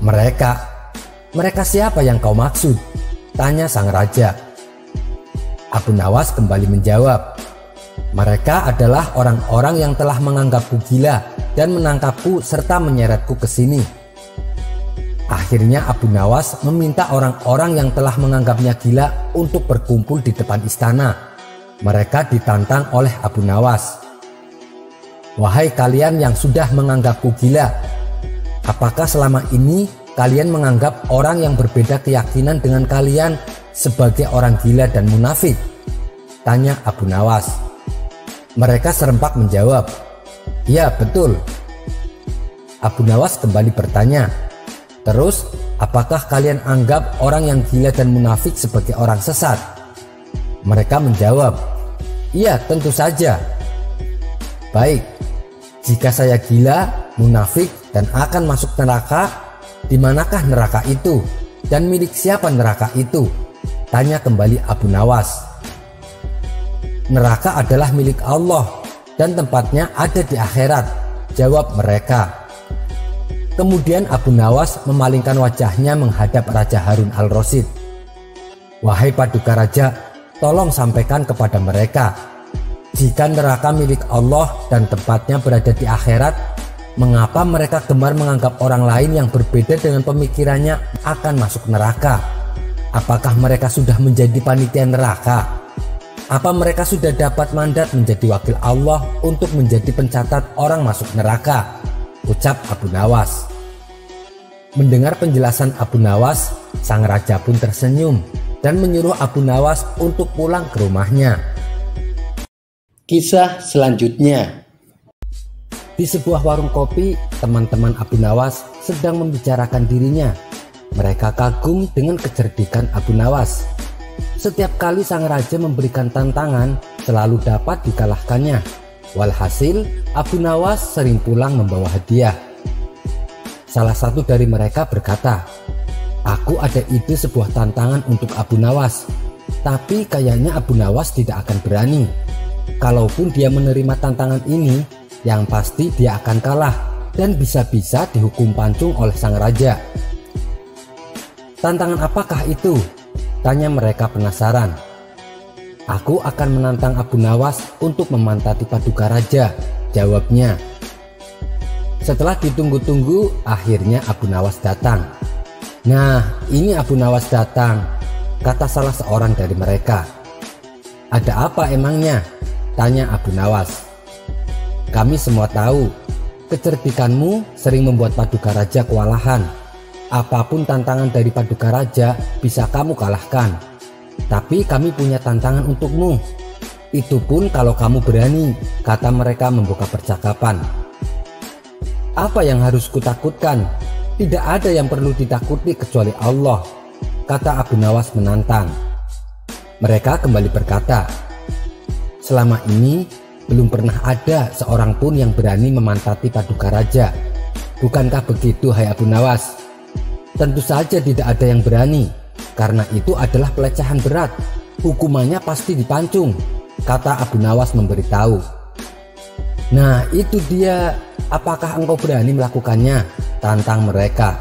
Mereka siapa yang kau maksud? Tanya sang raja. Abu Nawas kembali menjawab, mereka adalah orang-orang yang telah menganggapku gila dan menangkapku serta menyeretku ke sini. Akhirnya Abu Nawas meminta orang-orang yang telah menganggapnya gila untuk berkumpul di depan istana. Mereka ditantang oleh Abu Nawas. Wahai kalian yang sudah menganggapku gila, apakah selama ini kalian menganggap orang yang berbeda keyakinan dengan kalian sebagai orang gila dan munafik? Tanya Abu Nawas. Mereka serempak menjawab, ya betul. Abu Nawas kembali bertanya, terus apakah kalian anggap orang yang gila dan munafik sebagai orang sesat? Mereka menjawab, iya tentu saja. Baik, jika saya gila, munafik dan akan masuk neraka, di manakah neraka itu? Dan milik siapa neraka itu? Tanya kembali Abu Nawas. Neraka adalah milik Allah dan tempatnya ada di akhirat, jawab mereka. Kemudian Abu Nawas memalingkan wajahnya menghadap Raja Harun al-Rasyid. Wahai Paduka Raja, tolong sampaikan kepada mereka, jika neraka milik Allah dan tempatnya berada di akhirat, mengapa mereka gemar menganggap orang lain yang berbeda dengan pemikirannya akan masuk neraka? Apakah mereka sudah menjadi panitia neraka? Apa mereka sudah dapat mandat menjadi wakil Allah untuk menjadi pencatat orang masuk neraka? Ucap Abu Nawas. Mendengar penjelasan Abu Nawas, sang raja pun tersenyum dan menyuruh Abu Nawas untuk pulang ke rumahnya. Kisah selanjutnya. Di sebuah warung kopi, teman-teman Abu Nawas sedang membicarakan dirinya. Mereka kagum dengan kecerdikan Abu Nawas. Setiap kali sang raja memberikan tantangan, selalu dapat dikalahkannya. Walhasil, Abu Nawas sering pulang membawa hadiah. Salah satu dari mereka berkata, aku ada ide sebuah tantangan untuk Abu Nawas, tapi kayaknya Abu Nawas tidak akan berani. Kalaupun dia menerima tantangan ini, yang pasti dia akan kalah dan bisa-bisa dihukum pancung oleh sang raja. Tantangan apakah itu? Tanya mereka penasaran. Aku akan menantang Abu Nawas untuk memantati Paduka Raja, jawabnya. Setelah ditunggu-tunggu, akhirnya Abu Nawas datang. Nah, ini Abu Nawas datang, kata salah seorang dari mereka. Ada apa emangnya? Tanya Abu Nawas. Kami semua tahu, kecerdikanmu sering membuat Paduka Raja kewalahan. Apapun tantangan dari Paduka Raja bisa kamu kalahkan. Tapi kami punya tantangan untukmu. Itu pun kalau kamu berani, kata mereka membuka percakapan. Apa yang harus kutakutkan? Tidak ada yang perlu ditakuti kecuali Allah, kata Abu Nawas menantang. Mereka kembali berkata, selama ini belum pernah ada seorang pun yang berani memantati Paduka Raja. Bukankah begitu, hai Abu Nawas? Tentu saja tidak ada yang berani, karena itu adalah pelecehan berat. Hukumannya pasti dipancung, kata Abu Nawas memberitahu. Nah itu dia, apakah engkau berani melakukannya? Tantang mereka.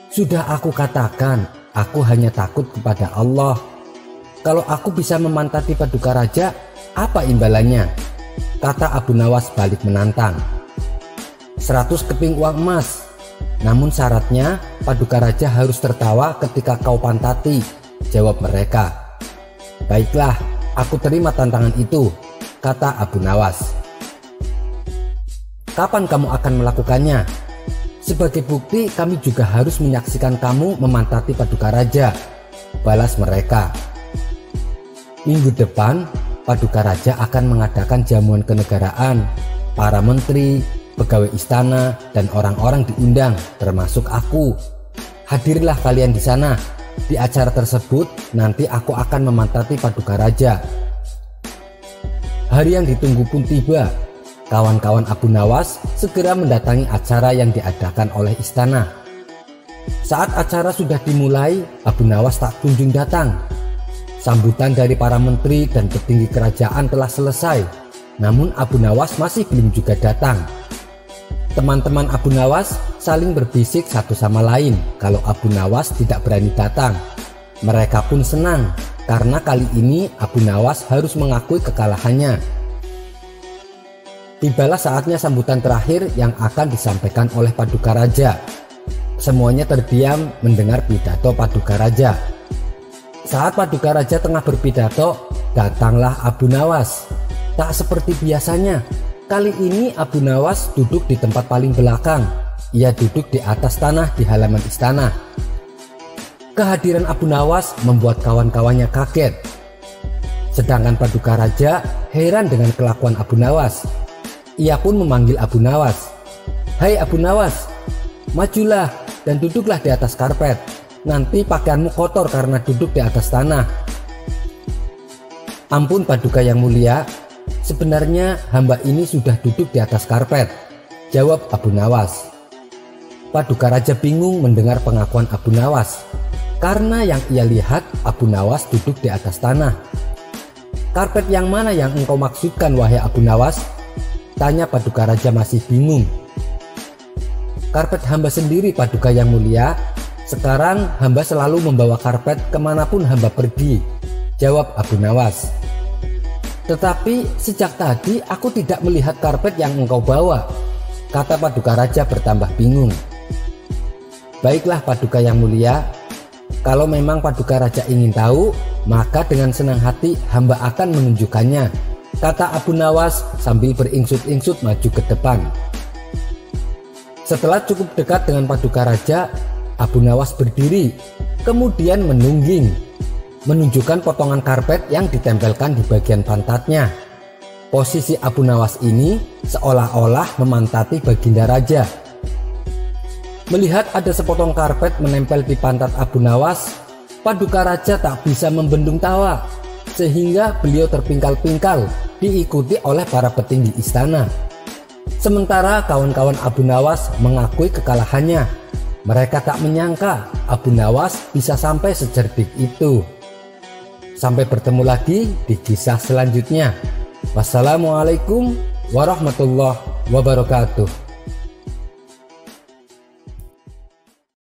Sudah aku katakan, aku hanya takut kepada Allah. Kalau aku bisa memantati Paduka Raja, apa imbalannya? Kata Abu Nawas balik menantang. 100 keping uang emas. Namun syaratnya Paduka Raja harus tertawa ketika kau pantati, jawab mereka. Baiklah, aku terima tantangan itu, kata Abu Nawas. Kapan kamu akan melakukannya? Sebagai bukti kami juga harus menyaksikan kamu memantati Paduka Raja, balas mereka. Minggu depan Paduka Raja akan mengadakan jamuan kenegaraan. Para menteri, pegawai istana, dan orang-orang diundang, termasuk aku. Hadirlah kalian di sana. Di acara tersebut nanti aku akan memantati Paduka Raja. Hari yang ditunggu pun tiba. Kawan-kawan Abu Nawas segera mendatangi acara yang diadakan oleh istana. Saat acara sudah dimulai, Abu Nawas tak kunjung datang. Sambutan dari para menteri dan petinggi kerajaan telah selesai. namun Abu Nawas masih belum juga datang. Teman-teman Abu Nawas saling berbisik satu sama lain kalau Abu Nawas tidak berani datang. Mereka pun senang karena kali ini Abu Nawas harus mengakui kekalahannya. Tibalah saatnya sambutan terakhir yang akan disampaikan oleh Paduka Raja. Semuanya terdiam mendengar pidato Paduka Raja. Saat Paduka Raja tengah berpidato, datanglah Abu Nawas. Tak seperti biasanya, kali ini Abu Nawas duduk di tempat paling belakang. Ia duduk di atas tanah di halaman istana. Kehadiran Abu Nawas membuat kawan-kawannya kaget. Sedangkan Paduka Raja heran dengan kelakuan Abu Nawas. Ia pun memanggil Abu Nawas. "Hai Abu Nawas, majulah dan duduklah di atas karpet. Nanti pakaianmu kotor karena duduk di atas tanah." "Ampun Paduka yang mulia, sebenarnya hamba ini sudah duduk di atas karpet," jawab Abu Nawas. Paduka Raja bingung mendengar pengakuan Abu Nawas, karena yang ia lihat Abu Nawas duduk di atas tanah. "Karpet yang mana yang engkau maksudkan wahai Abu Nawas?" tanya Paduka Raja masih bingung. "Karpet hamba sendiri Paduka yang mulia. Sekarang hamba selalu membawa karpet kemanapun hamba pergi," jawab Abu Nawas. "Tetapi sejak tadi aku tidak melihat karpet yang engkau bawa," kata Paduka Raja bertambah bingung. "Baiklah Paduka yang mulia, kalau memang Paduka Raja ingin tahu, maka dengan senang hati hamba akan menunjukkannya," kata Abu Nawas sambil beringsut-ingsut maju ke depan. Setelah cukup dekat dengan Paduka Raja, Abu Nawas berdiri, kemudian menungging, menunjukkan potongan karpet yang ditempelkan di bagian pantatnya. Posisi Abu Nawas ini seolah-olah memantati Baginda Raja. Melihat ada sepotong karpet menempel di pantat Abu Nawas, Paduka Raja tak bisa membendung tawa, sehingga beliau terpingkal-pingkal diikuti oleh para petinggi istana. Sementara kawan-kawan Abu Nawas mengakui kekalahannya. Mereka tak menyangka Abu Nawas bisa sampai secerdik itu. Sampai bertemu lagi di kisah selanjutnya. Wassalamualaikum warahmatullahi wabarakatuh.